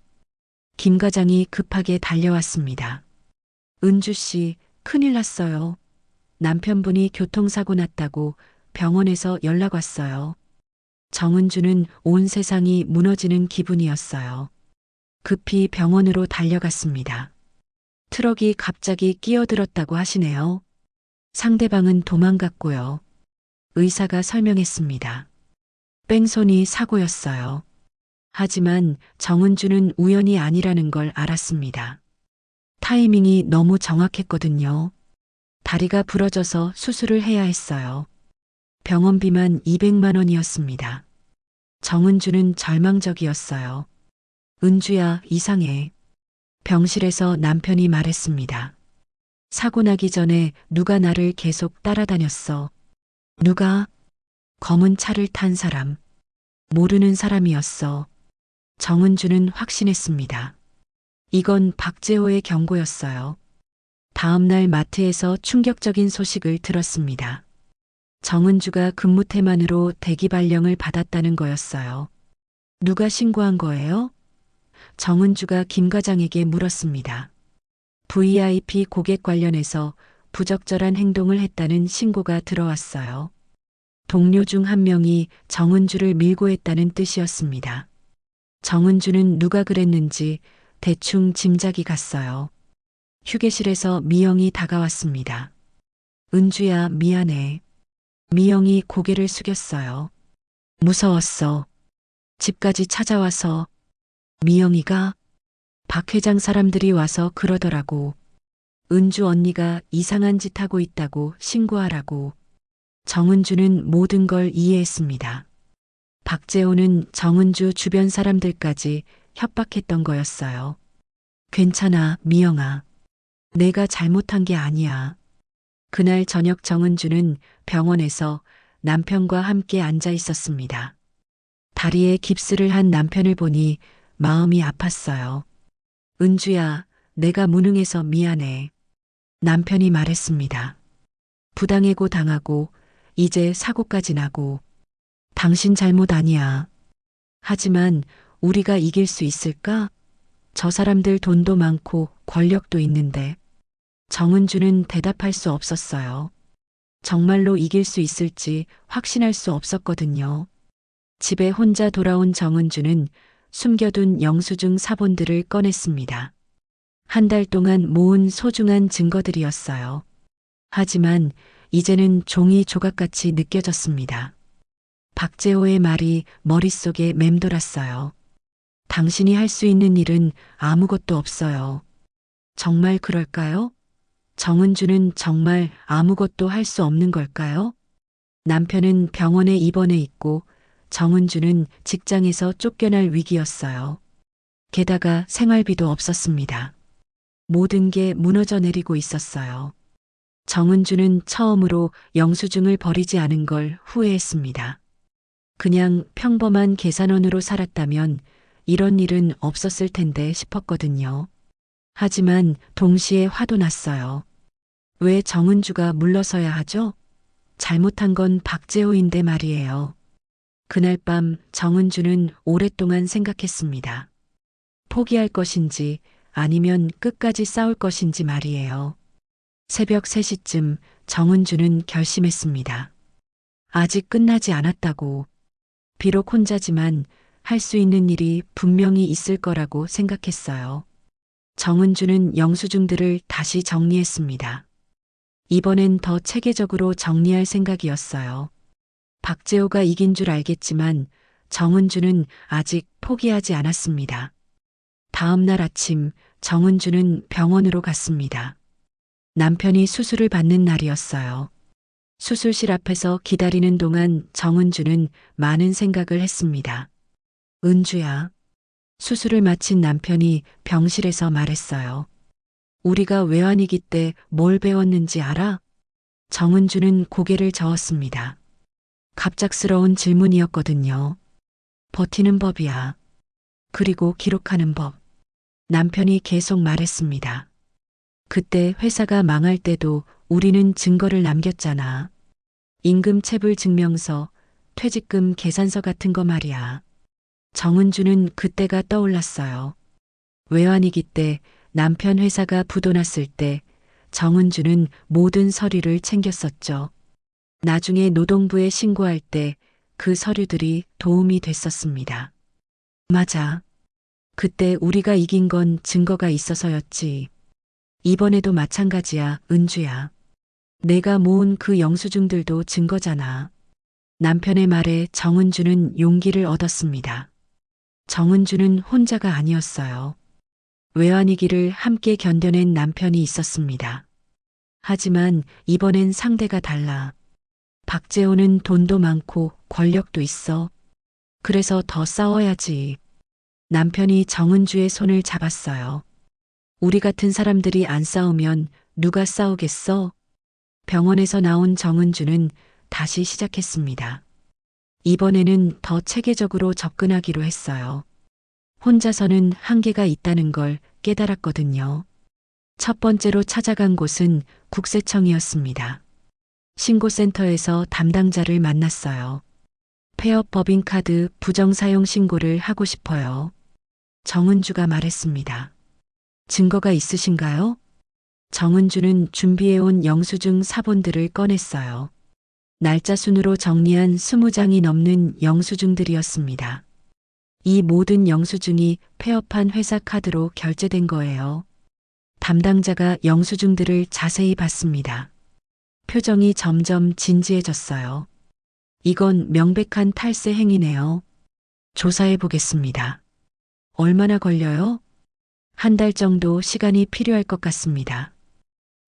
김 과장이 급하게 달려왔습니다. 은주 씨, 큰일 났어요. 남편분이 교통사고 났다고 병원에서 연락 왔어요. 정은주는 온 세상이 무너지는 기분이었어요. 급히 병원으로 달려갔습니다. 트럭이 갑자기 끼어들었다고 하시네요. 상대방은 도망갔고요. 의사가 설명했습니다. 뺑소니 사고였어요. 하지만 정은주는 우연이 아니라는 걸 알았습니다. 타이밍이 너무 정확했거든요. 다리가 부러져서 수술을 해야 했어요. 병원비만 200만 원이었습니다. 정은주는 절망적이었어요. 은주야, 이상해. 병실에서 남편이 말했습니다. 사고 나기 전에 누가 나를 계속 따라다녔어. 누가? 검은 차를 탄 사람. 모르는 사람이었어. 정은주는 확신했습니다. 이건 박재호의 경고였어요. 다음 날 마트에서 충격적인 소식을 들었습니다. 정은주가 근무태만으로 대기 발령을 받았다는 거였어요. 누가 신고한 거예요? 정은주가 김 과장에게 물었습니다. VIP 고객 관련해서 부적절한 행동을 했다는 신고가 들어왔어요. 동료 중 한 명이 정은주를 밀고 했다는 뜻이었습니다. 정은주는 누가 그랬는지 대충 짐작이 갔어요. 휴게실에서 미영이 다가왔습니다. 은주야, 미안해. 미영이 고개를 숙였어요. 무서웠어. 집까지 찾아와서. 미영이가? 박 회장 사람들이 와서 그러더라고. 은주 언니가 이상한 짓 하고 있다고 신고하라고. 정은주는 모든 걸 이해했습니다. 박재호는 정은주 주변 사람들까지 협박했던 거였어요. 괜찮아, 미영아. 내가 잘못한 게 아니야. 그날 저녁 정은주는 병원에서 남편과 함께 앉아 있었습니다. 다리에 깁스를 한 남편을 보니 마음이 아팠어요. 은주야, 내가 무능해서 미안해. 남편이 말했습니다. 부당해고 당하고 이제 사고까지 나고 당신 잘못 아니야. 하지만 우리가 이길 수 있을까? 저 사람들 돈도 많고 권력도 있는데. 정은주는 대답할 수 없었어요. 정말로 이길 수 있을지 확신할 수 없었거든요. 집에 혼자 돌아온 정은주는 숨겨둔 영수증 사본들을 꺼냈습니다. 한 달 동안 모은 소중한 증거들이었어요. 하지만 이제는 종이 조각같이 느껴졌습니다. 박재호의 말이 머릿속에 맴돌았어요. 당신이 할 수 있는 일은 아무것도 없어요. 정말 그럴까요? 정은주는 정말 아무것도 할 수 없는 걸까요? 남편은 병원에 입원해 있고 정은주는 직장에서 쫓겨날 위기였어요. 게다가 생활비도 없었습니다. 모든 게 무너져 내리고 있었어요. 정은주는 처음으로 영수증을 버리지 않은 걸 후회했습니다. 그냥 평범한 계산원으로 살았다면 이런 일은 없었을 텐데 싶었거든요. 하지만 동시에 화도 났어요. 왜 정은주가 물러서야 하죠? 잘못한 건 박재호인데 말이에요. 그날 밤 정은주는 오랫동안 생각했습니다. 포기할 것인지 아니면 끝까지 싸울 것인지 말이에요. 새벽 3시쯤 정은주는 결심했습니다. 아직 끝나지 않았다고. 비록 혼자지만 할 수 있는 일이 분명히 있을 거라고 생각했어요. 정은주는 영수증들을 다시 정리했습니다. 이번엔 더 체계적으로 정리할 생각이었어요. 박재호가 이긴 줄 알겠지만 정은주는 아직 포기하지 않았습니다. 다음 날 아침 정은주는 병원으로 갔습니다. 남편이 수술을 받는 날이었어요. 수술실 앞에서 기다리는 동안 정은주는 많은 생각을 했습니다. 은주야. 수술을 마친 남편이 병실에서 말했어요. 우리가 외환위기 때 뭘 배웠는지 알아? 정은주는 고개를 저었습니다. 갑작스러운 질문이었거든요. 버티는 법이야. 그리고 기록하는 법. 남편이 계속 말했습니다. 그때 회사가 망할 때도 우리는 증거를 남겼잖아. 임금체불 증명서, 퇴직금 계산서 같은 거 말이야. 정은주는 그때가 떠올랐어요. 외환위기 때 남편 회사가 부도났을 때 정은주는 모든 서류를 챙겼었죠. 나중에 노동부에 신고할 때 그 서류들이 도움이 됐었습니다. 맞아. 그때 우리가 이긴 건 증거가 있어서였지. 이번에도 마찬가지야, 은주야. 내가 모은 그 영수증들도 증거잖아. 남편의 말에 정은주는 용기를 얻었습니다. 정은주는 혼자가 아니었어요. 외환위기를 함께 견뎌낸 남편이 있었습니다. 하지만 이번엔 상대가 달라. 박재호는 돈도 많고 권력도 있어. 그래서 더 싸워야지. 남편이 정은주의 손을 잡았어요. 우리 같은 사람들이 안 싸우면 누가 싸우겠어? 병원에서 나온 정은주는 다시 시작했습니다. 이번에는 더 체계적으로 접근하기로 했어요. 혼자서는 한계가 있다는 걸 깨달았거든요. 첫 번째로 찾아간 곳은 국세청이었습니다. 신고센터에서 담당자를 만났어요. 폐업 법인카드 부정사용 신고를 하고 싶어요. 정은주가 말했습니다. 증거가 있으신가요? 정은주는 준비해온 영수증 사본들을 꺼냈어요. 날짜 순으로 정리한 20장이 넘는 영수증들이었습니다. 이 모든 영수증이 폐업한 회사 카드로 결제된 거예요. 담당자가 영수증들을 자세히 봤습니다. 표정이 점점 진지해졌어요. 이건 명백한 탈세 행위네요. 조사해 보겠습니다. 얼마나 걸려요? 한 달 정도 시간이 필요할 것 같습니다.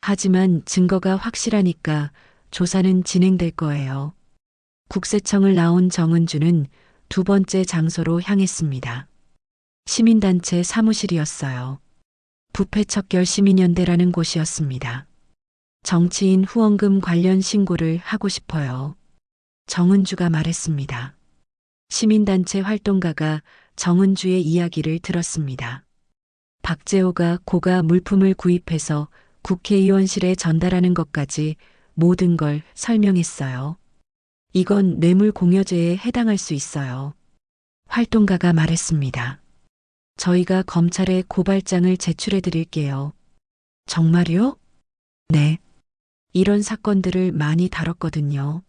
하지만 증거가 확실하니까 조사는 진행될 거예요. 국세청을 나온 정은주는 두 번째 장소로 향했습니다. 시민단체 사무실이었어요. 부패척결 시민연대라는 곳이었습니다. 정치인 후원금 관련 신고를 하고 싶어요. 정은주가 말했습니다. 시민단체 활동가가 정은주의 이야기를 들었습니다. 박재호가 고가 물품을 구입해서 국회의원실에 전달하는 것까지 모든 걸 설명했어요. 이건 뇌물공여죄에 해당할 수 있어요. 활동가가 말했습니다. 저희가 검찰에 고발장을 제출해 드릴게요. 정말요? 네. 이런 사건들을 많이 다뤘거든요.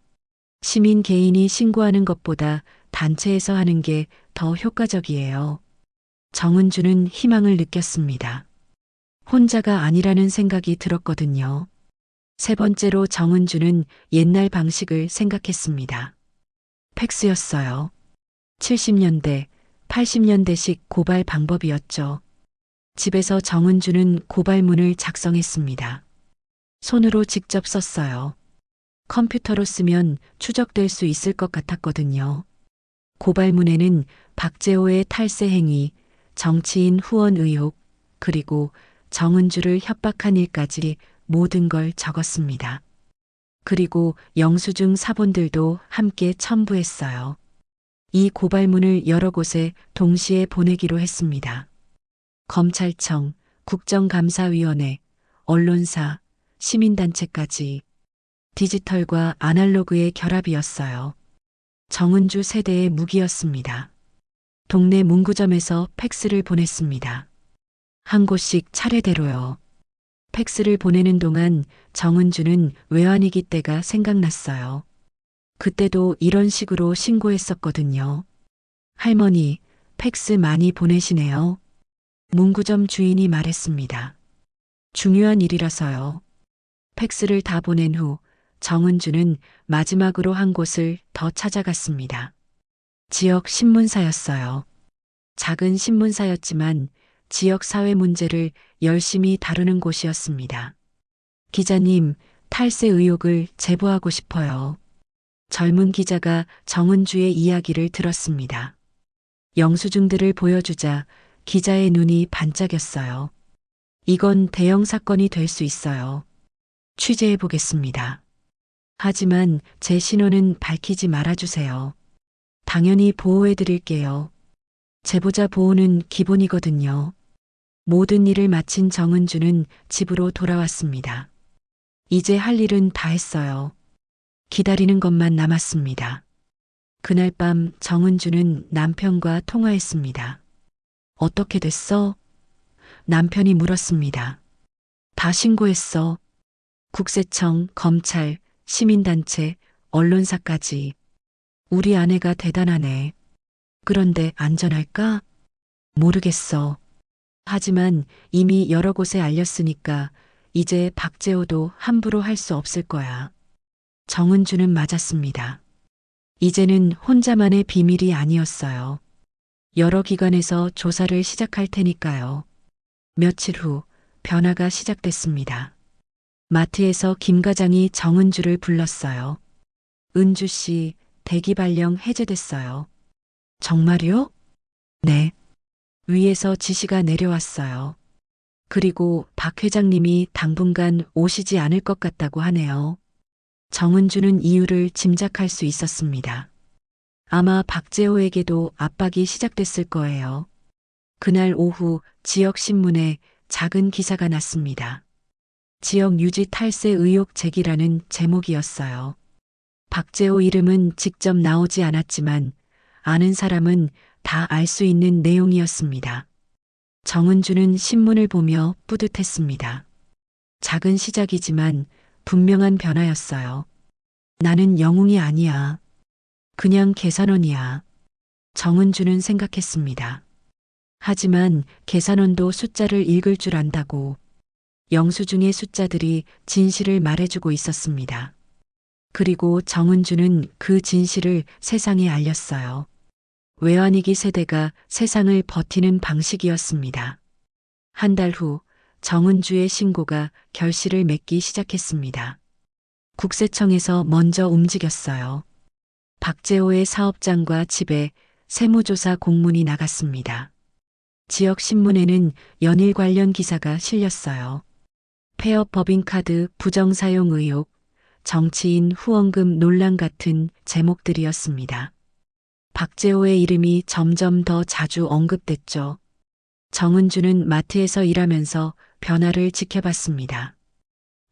시민 개인이 신고하는 것보다 단체에서 하는 게 더 효과적이에요. 정은주는 희망을 느꼈습니다. 혼자가 아니라는 생각이 들었거든요. 세 번째로 정은주는 옛날 방식을 생각했습니다. 팩스였어요. 70년대, 80년대식 고발 방법이었죠. 집에서 정은주는 고발문을 작성했습니다. 손으로 직접 썼어요. 컴퓨터로 쓰면 추적될 수 있을 것 같았거든요. 고발문에는 박재호의 탈세 행위, 정치인 후원 의혹, 그리고 정은주를 협박한 일까지 모든 걸 적었습니다. 그리고 영수증 사본들도 함께 첨부했어요. 이 고발문을 여러 곳에 동시에 보내기로 했습니다. 검찰청, 국정감사위원회, 언론사, 시민단체까지 디지털과 아날로그의 결합이었어요. 정은주 세대의 무기였습니다. 동네 문구점에서 팩스를 보냈습니다. 한 곳씩 차례대로요. 팩스를 보내는 동안 정은주는 외환위기 때가 생각났어요. 그때도 이런 식으로 신고했었거든요. 할머니, 팩스 많이 보내시네요. 문구점 주인이 말했습니다. 중요한 일이라서요. 팩스를 다 보낸 후 정은주는 마지막으로 한 곳을 더 찾아갔습니다. 지역 신문사였어요. 작은 신문사였지만 지역 사회 문제를 열심히 다루는 곳이었습니다. 기자님, 탈세 의혹을 제보하고 싶어요. 젊은 기자가 정은주의 이야기를 들었습니다. 영수증들을 보여주자 기자의 눈이 반짝였어요. 이건 대형 사건이 될 수 있어요. 취재해 보겠습니다. 하지만 제 신원은 밝히지 말아주세요. 당연히 보호해 드릴게요. 제보자 보호는 기본이거든요. 모든 일을 마친 정은주는 집으로 돌아왔습니다. 이제 할 일은 다 했어요. 기다리는 것만 남았습니다. 그날 밤 정은주는 남편과 통화했습니다. 어떻게 됐어? 남편이 물었습니다. 다 신고했어. 국세청, 검찰, 시민단체, 언론사까지. 우리 아내가 대단하네. 그런데 안전할까? 모르겠어. 하지만 이미 여러 곳에 알렸으니까 이제 박재호도 함부로 할 수 없을 거야. 정은주는 맞았습니다. 이제는 혼자만의 비밀이 아니었어요. 여러 기관에서 조사를 시작할 테니까요. 며칠 후 변화가 시작됐습니다. 마트에서 김 과장이 정은주를 불렀어요. 은주 씨, 대기 발령 해제됐어요. 정말요? 네. 위에서 지시가 내려왔어요. 그리고 박 회장님이 당분간 오시지 않을 것 같다고 하네요. 정은주는 이유를 짐작할 수 있었습니다. 아마 박재호에게도 압박이 시작됐을 거예요. 그날 오후 지역 신문에 작은 기사가 났습니다. 지역 유지 탈세 의혹 제기라는 제목이었어요. 박재호 이름은 직접 나오지 않았지만 아는 사람은 다 알 수 있는 내용이었습니다. 정은주는 신문을 보며 뿌듯했습니다. 작은 시작이지만 분명한 변화였어요. 나는 영웅이 아니야. 그냥 계산원이야. 정은주는 생각했습니다. 하지만 계산원도 숫자를 읽을 줄 안다고. 영수증의 숫자들이 진실을 말해주고 있었습니다. 그리고 정은주는 그 진실을 세상에 알렸어요. 외환위기 세대가 세상을 버티는 방식이었습니다. 한 달 후 정은주의 신고가 결실을 맺기 시작했습니다. 국세청에서 먼저 움직였어요. 박재호의 사업장과 집에 세무조사 공문이 나갔습니다. 지역 신문에는 연일 관련 기사가 실렸어요. 폐업 법인카드 부정사용 의혹, 정치인 후원금 논란 같은 제목들이었습니다. 박재호의 이름이 점점 더 자주 언급됐죠. 정은주는 마트에서 일하면서 변화를 지켜봤습니다.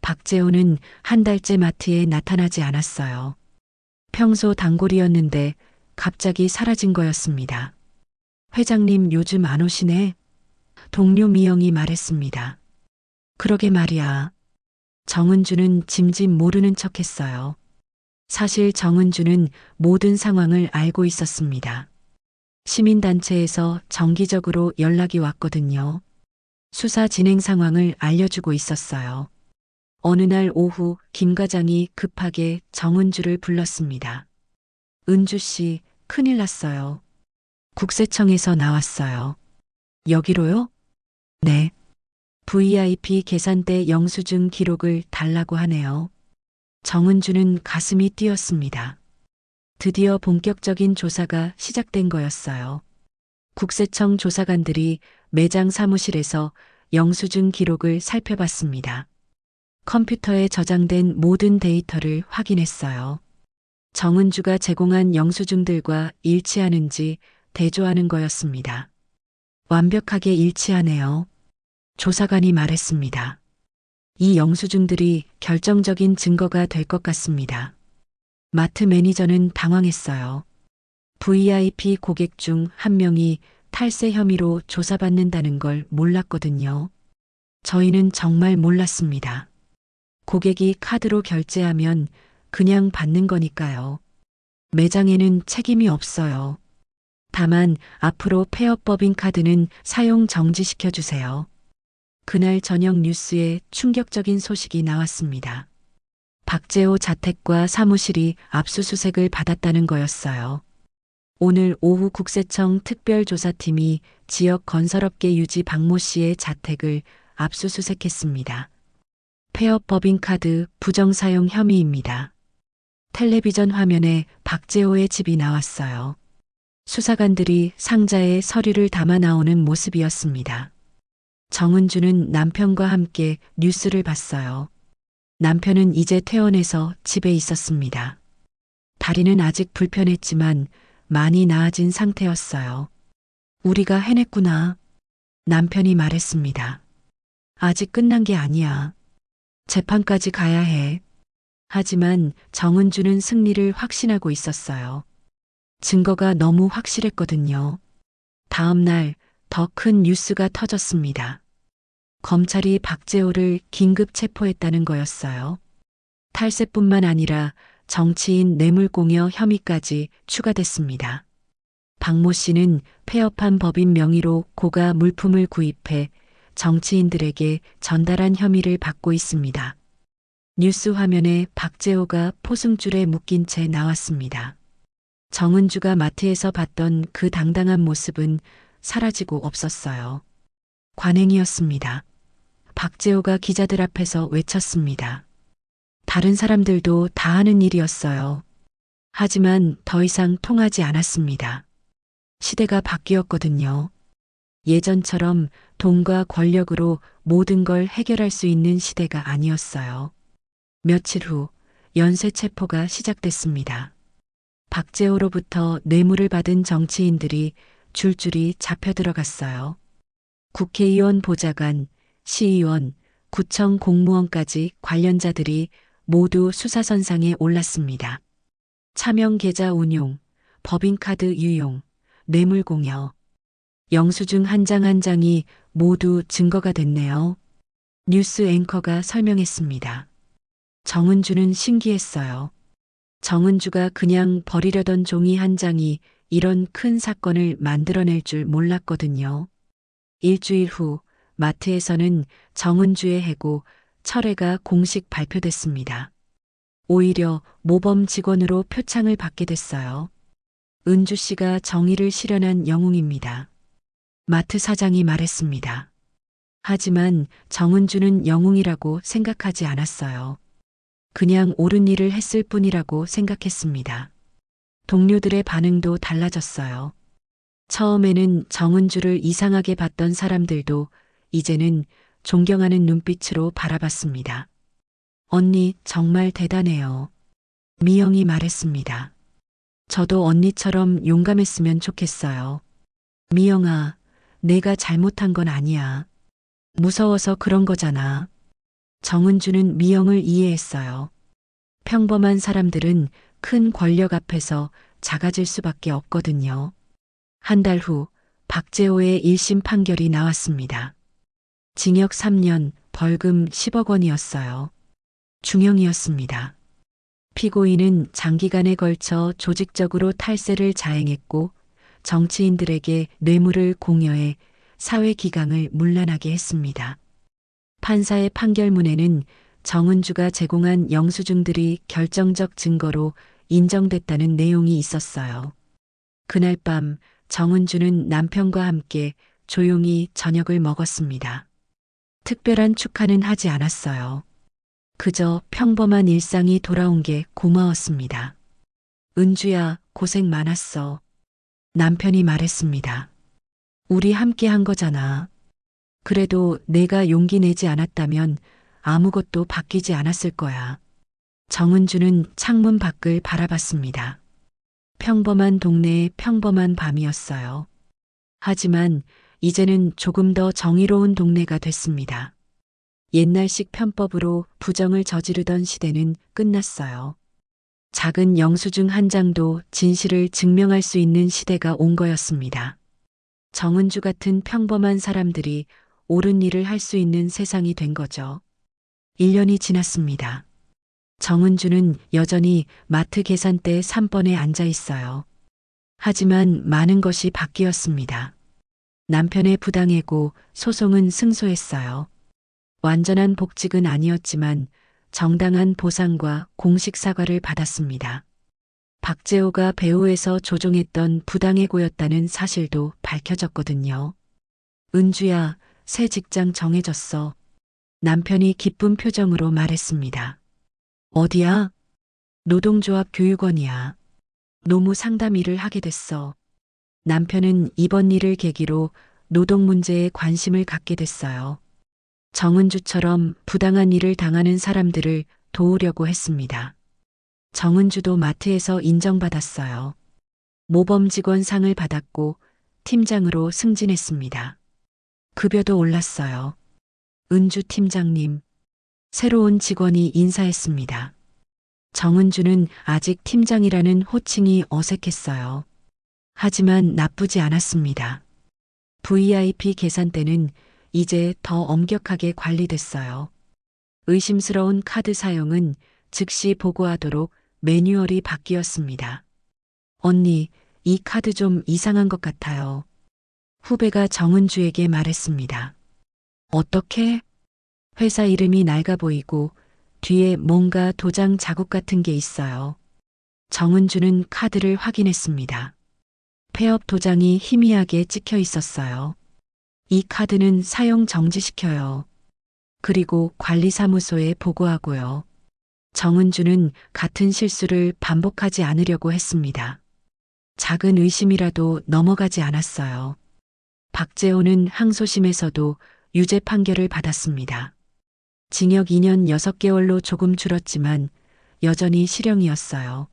박재호는 한 달째 마트에 나타나지 않았어요. 평소 단골이었는데 갑자기 사라진 거였습니다. 회장님 요즘 안 오시네? 동료 미영이 말했습니다. 그러게 말이야. 정은주는 짐짓 모르는 척했어요. 사실 정은주는 모든 상황을 알고 있었습니다. 시민단체에서 정기적으로 연락이 왔거든요. 수사 진행 상황을 알려주고 있었어요. 어느 날 오후 김 과장이 급하게 정은주를 불렀습니다. 은주 씨, 큰일 났어요. 국세청에서 나왔어요. 여기로요? 네. VIP 계산대 영수증 기록을 달라고 하네요. 정은주는 가슴이 뛰었습니다. 드디어 본격적인 조사가 시작된 거였어요. 국세청 조사관들이 매장 사무실에서 영수증 기록을 살펴봤습니다. 컴퓨터에 저장된 모든 데이터를 확인했어요. 정은주가 제공한 영수증들과 일치하는지 대조하는 거였습니다. 완벽하게 일치하네요. 조사관이 말했습니다. 이 영수증들이 결정적인 증거가 될 것 같습니다. 마트 매니저는 당황했어요. VIP 고객 중 한 명이 탈세 혐의로 조사받는다는 걸 몰랐거든요. 저희는 정말 몰랐습니다. 고객이 카드로 결제하면 그냥 받는 거니까요. 매장에는 책임이 없어요. 다만 앞으로 폐업법인 카드는 사용 정지시켜 주세요. 그날 저녁 뉴스에 충격적인 소식이 나왔습니다. 박재호 자택과 사무실이 압수수색을 받았다는 거였어요. 오늘 오후 국세청 특별조사팀이 지역 건설업계 유지 박모 씨의 자택을 압수수색했습니다. 폐업법인 카드 부정사용 혐의입니다. 텔레비전 화면에 박재호의 집이 나왔어요. 수사관들이 상자에 서류를 담아 나오는 모습이었습니다. 정은주는 남편과 함께 뉴스를 봤어요. 남편은 이제 퇴원해서 집에 있었습니다. 다리는 아직 불편했지만 많이 나아진 상태였어요. 우리가 해냈구나. 남편이 말했습니다. 아직 끝난 게 아니야. 재판까지 가야 해. 하지만 정은주는 승리를 확신하고 있었어요. 증거가 너무 확실했거든요. 다음 날 더 큰 뉴스가 터졌습니다. 검찰이 박재호를 긴급 체포했다는 거였어요. 탈세뿐만 아니라 정치인 뇌물공여 혐의까지 추가됐습니다. 박모 씨는 폐업한 법인 명의로 고가 물품을 구입해 정치인들에게 전달한 혐의를 받고 있습니다. 뉴스 화면에 박재호가 포승줄에 묶인 채 나왔습니다. 정은주가 마트에서 봤던 그 당당한 모습은 사라지고 없었어요. 관행이었습니다. 박재호가 기자들 앞에서 외쳤습니다. 다른 사람들도 다 하는 일이었어요. 하지만 더 이상 통하지 않았습니다. 시대가 바뀌었거든요. 예전처럼 돈과 권력으로 모든 걸 해결할 수 있는 시대가 아니었어요. 며칠 후 연쇄 체포가 시작됐습니다. 박재호로부터 뇌물을 받은 정치인들이 줄줄이 잡혀 들어갔어요. 국회의원 보좌관, 시의원, 구청 공무원까지 관련자들이 모두 수사선상에 올랐습니다. 차명 계좌 운용, 법인카드 유용, 뇌물공여. 영수증 한 장 한 장이 모두 증거가 됐네요. 뉴스 앵커가 설명했습니다. 정은주는 신기했어요. 정은주가 그냥 버리려던 종이 한 장이 이런 큰 사건을 만들어낼 줄 몰랐거든요. 일주일 후 마트에서는 정은주의 해고 철회가 공식 발표됐습니다. 오히려 모범 직원으로 표창을 받게 됐어요. 은주 씨가 정의를 실현한 영웅입니다. 마트 사장이 말했습니다. 하지만 정은주는 영웅이라고 생각하지 않았어요. 그냥 옳은 일을 했을 뿐이라고 생각했습니다. 동료들의 반응도 달라졌어요. 처음에는 정은주를 이상하게 봤던 사람들도 이제는 존경하는 눈빛으로 바라봤습니다. 언니 정말 대단해요. 미영이 말했습니다. 저도 언니처럼 용감했으면 좋겠어요. 미영아, 내가 잘못한 건 아니야. 무서워서 그런 거잖아. 정은주는 미영을 이해했어요. 평범한 사람들은 큰 권력 앞에서 작아질 수밖에 없거든요. 한 달 후 박재호의 1심 판결이 나왔습니다. 징역 3년, 벌금 10억 원이었어요. 중형이었습니다. 피고인은 장기간에 걸쳐 조직적으로 탈세를 자행했고 정치인들에게 뇌물을 공여해 사회 기강을 문란하게 했습니다. 판사의 판결문에는 정은주가 제공한 영수증들이 결정적 증거로 인정됐다는 내용이 있었어요. 그날 밤 정은주는 남편과 함께 조용히 저녁을 먹었습니다. 특별한 축하는 하지 않았어요. 그저 평범한 일상이 돌아온 게 고마웠습니다. 은주야, 고생 많았어. 남편이 말했습니다. 우리 함께 한 거잖아. 그래도 내가 용기 내지 않았다면 아무것도 바뀌지 않았을 거야. 정은주는 창문 밖을 바라봤습니다. 평범한 동네의 평범한 밤이었어요. 하지만 이제는 조금 더 정의로운 동네가 됐습니다. 옛날식 편법으로 부정을 저지르던 시대는 끝났어요. 작은 영수증 한 장도 진실을 증명할 수 있는 시대가 온 거였습니다. 정은주 같은 평범한 사람들이 옳은 일을 할 수 있는 세상이 된 거죠. 1년이 지났습니다. 정은주는 여전히 마트 계산대 3번에 앉아 있어요. 하지만 많은 것이 바뀌었습니다. 남편의 부당해고 소송은 승소했어요. 완전한 복직은 아니었지만 정당한 보상과 공식 사과를 받았습니다. 박재호가 배우에서 조종했던 부당해고였다는 사실도 밝혀졌거든요. 은주야, 새 직장 정해졌어. 남편이 기쁜 표정으로 말했습니다. 어디야? 노동조합 교육원이야. 노무 상담 일을 하게 됐어. 남편은 이번 일을 계기로 노동 문제에 관심을 갖게 됐어요. 정은주처럼 부당한 일을 당하는 사람들을 도우려고 했습니다. 정은주도 마트에서 인정받았어요. 모범 직원 상을 받았고 팀장으로 승진했습니다. 급여도 올랐어요. 은주 팀장님, 새로운 직원이 인사했습니다. 정은주는 아직 팀장이라는 호칭이 어색했어요. 하지만 나쁘지 않았습니다. VIP 계산대는 이제 더 엄격하게 관리됐어요. 의심스러운 카드 사용은 즉시 보고하도록 매뉴얼이 바뀌었습니다. 언니, 이 카드 좀 이상한 것 같아요. 후배가 정은주에게 말했습니다. 어떻게? 회사 이름이 낡아 보이고 뒤에 뭔가 도장 자국 같은 게 있어요. 정은주는 카드를 확인했습니다. 폐업 도장이 희미하게 찍혀 있었어요. 이 카드는 사용 정지시켜요. 그리고 관리사무소에 보고하고요. 정은주는 같은 실수를 반복하지 않으려고 했습니다. 작은 의심이라도 넘어가지 않았어요. 박재호는 항소심에서도 유죄 판결을 받았습니다. 징역 2년 6개월로 조금 줄었지만 여전히 실형이었어요.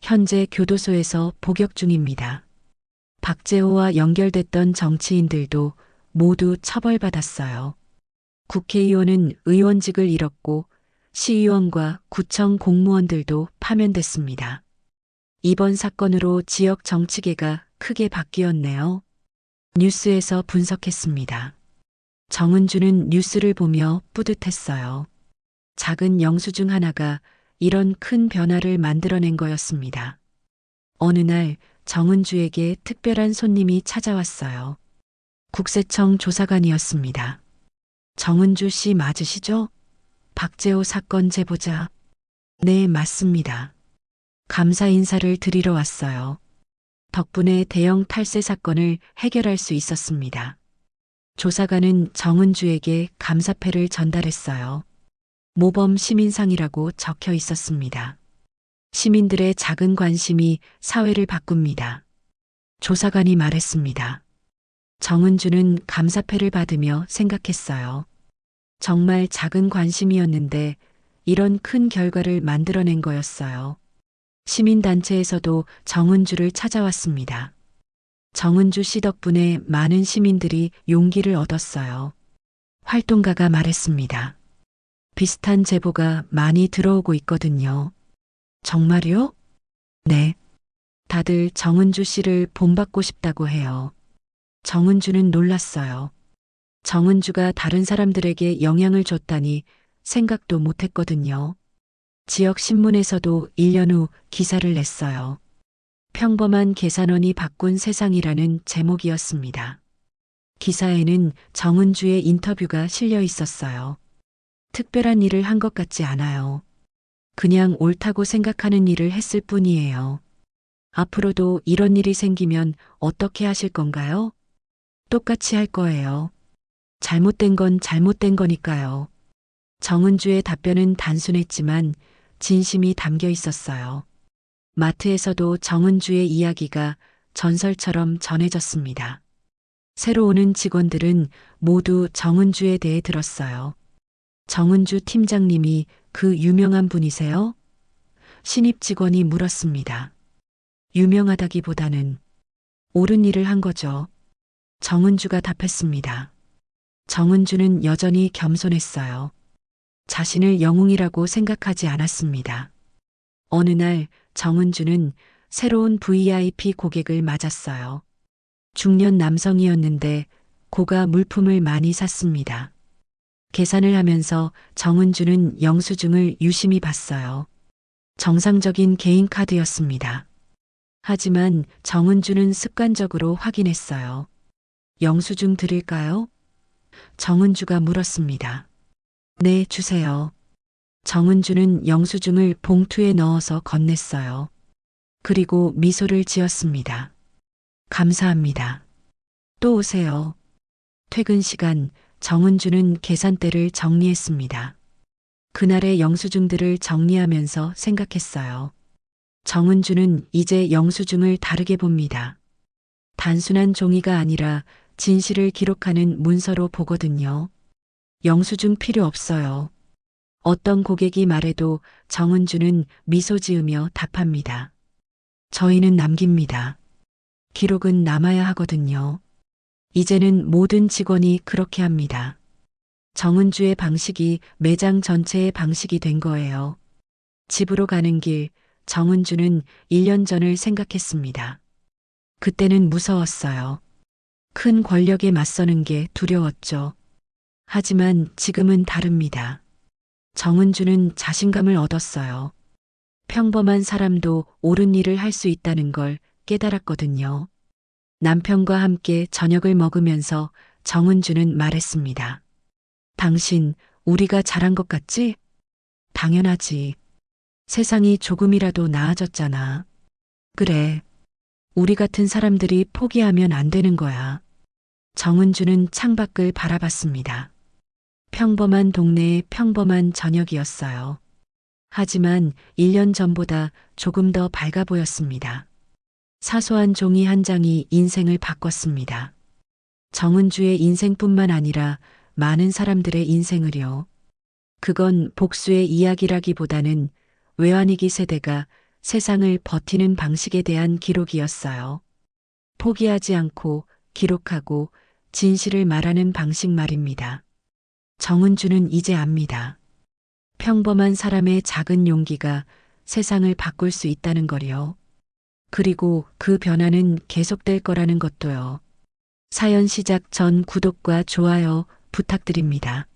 현재 교도소에서 복역 중입니다. 박재호와 연결됐던 정치인들도 모두 처벌받았어요. 국회의원은 의원직을 잃었고 시의원과 구청 공무원들도 파면됐습니다. 이번 사건으로 지역 정치계가 크게 바뀌었네요. 뉴스에서 분석했습니다. 정은주는 뉴스를 보며 뿌듯했어요. 작은 영수증 하나가 이런 큰 변화를 만들어낸 거였습니다. 어느 날 정은주에게 특별한 손님이 찾아왔어요. 국세청 조사관이었습니다. 정은주 씨 맞으시죠? 박재호 사건 제보자. 네, 맞습니다. 감사 인사를 드리러 왔어요. 덕분에 대형 탈세 사건을 해결할 수 있었습니다. 조사관은 정은주에게 감사패를 전달했어요. 모범 시민상이라고 적혀 있었습니다. 시민들의 작은 관심이 사회를 바꿉니다. 조사관이 말했습니다. 정은주는 감사패를 받으며 생각했어요. 정말 작은 관심이었는데 이런 큰 결과를 만들어낸 거였어요. 시민단체에서도 정은주를 찾아왔습니다. 정은주 씨 덕분에 많은 시민들이 용기를 얻었어요. 활동가가 말했습니다. 비슷한 제보가 많이 들어오고 있거든요. 정말요? 네. 다들 정은주 씨를 본받고 싶다고 해요. 정은주는 놀랐어요. 정은주가 다른 사람들에게 영향을 줬다니 생각도 못했거든요. 지역 신문에서도 1년 후 기사를 냈어요. 평범한 계산원이 바꾼 세상이라는 제목이었습니다. 기사에는 정은주의 인터뷰가 실려 있었어요. 특별한 일을 한 것 같지 않아요. 그냥 옳다고 생각하는 일을 했을 뿐이에요. 앞으로도 이런 일이 생기면 어떻게 하실 건가요? 똑같이 할 거예요. 잘못된 건 잘못된 거니까요. 정은주의 답변은 단순했지만 진심이 담겨 있었어요. 마트에서도 정은주의 이야기가 전설처럼 전해졌습니다. 새로 오는 직원들은 모두 정은주에 대해 들었어요. 정은주 팀장님이 그 유명한 분이세요? 신입 직원이 물었습니다. 유명하다기보다는 옳은 일을 한 거죠. 정은주가 답했습니다. 정은주는 여전히 겸손했어요. 자신을 영웅이라고 생각하지 않았습니다. 어느 날 정은주는 새로운 VIP 고객을 맞았어요. 중년 남성이었는데 고가 물품을 많이 샀습니다. 계산을 하면서 정은주는 영수증을 유심히 봤어요. 정상적인 개인 카드였습니다. 하지만 정은주는 습관적으로 확인했어요. 영수증 드릴까요? 정은주가 물었습니다. 네, 주세요. 정은주는 영수증을 봉투에 넣어서 건넸어요. 그리고 미소를 지었습니다. 감사합니다. 또 오세요. 퇴근 시간 정은주는 계산대를 정리했습니다. 그날의 영수증들을 정리하면서 생각했어요. 정은주는 이제 영수증을 다르게 봅니다. 단순한 종이가 아니라 진실을 기록하는 문서로 보거든요. 영수증 필요 없어요. 어떤 고객이 말해도 정은주는 미소 지으며 답합니다. 저희는 남깁니다. 기록은 남아야 하거든요. 이제는 모든 직원이 그렇게 합니다. 정은주의 방식이 매장 전체의 방식이 된 거예요. 집으로 가는 길, 정은주는 1년 전을 생각했습니다. 그때는 무서웠어요. 큰 권력에 맞서는 게 두려웠죠. 하지만 지금은 다릅니다. 정은주는 자신감을 얻었어요. 평범한 사람도 옳은 일을 할 수 있다는 걸 깨달았거든요. 남편과 함께 저녁을 먹으면서 정은주는 말했습니다. 당신, 우리가 잘한 것 같지? 당연하지. 세상이 조금이라도 나아졌잖아. 그래. 우리 같은 사람들이 포기하면 안 되는 거야. 정은주는 창밖을 바라봤습니다. 평범한 동네의 평범한 저녁이었어요. 하지만 1년 전보다 조금 더 밝아 보였습니다. 사소한 종이 한 장이 인생을 바꿨습니다. 정은주의 인생뿐만 아니라 많은 사람들의 인생을요. 그건 복수의 이야기라기보다는 외환위기 세대가 세상을 버티는 방식에 대한 기록이었어요. 포기하지 않고 기록하고 진실을 말하는 방식 말입니다. 정은주는 이제 압니다. 평범한 사람의 작은 용기가 세상을 바꿀 수 있다는 거요. 그리고 그 변화는 계속될 거라는 것도요. 사연 시작 전 구독과 좋아요 부탁드립니다.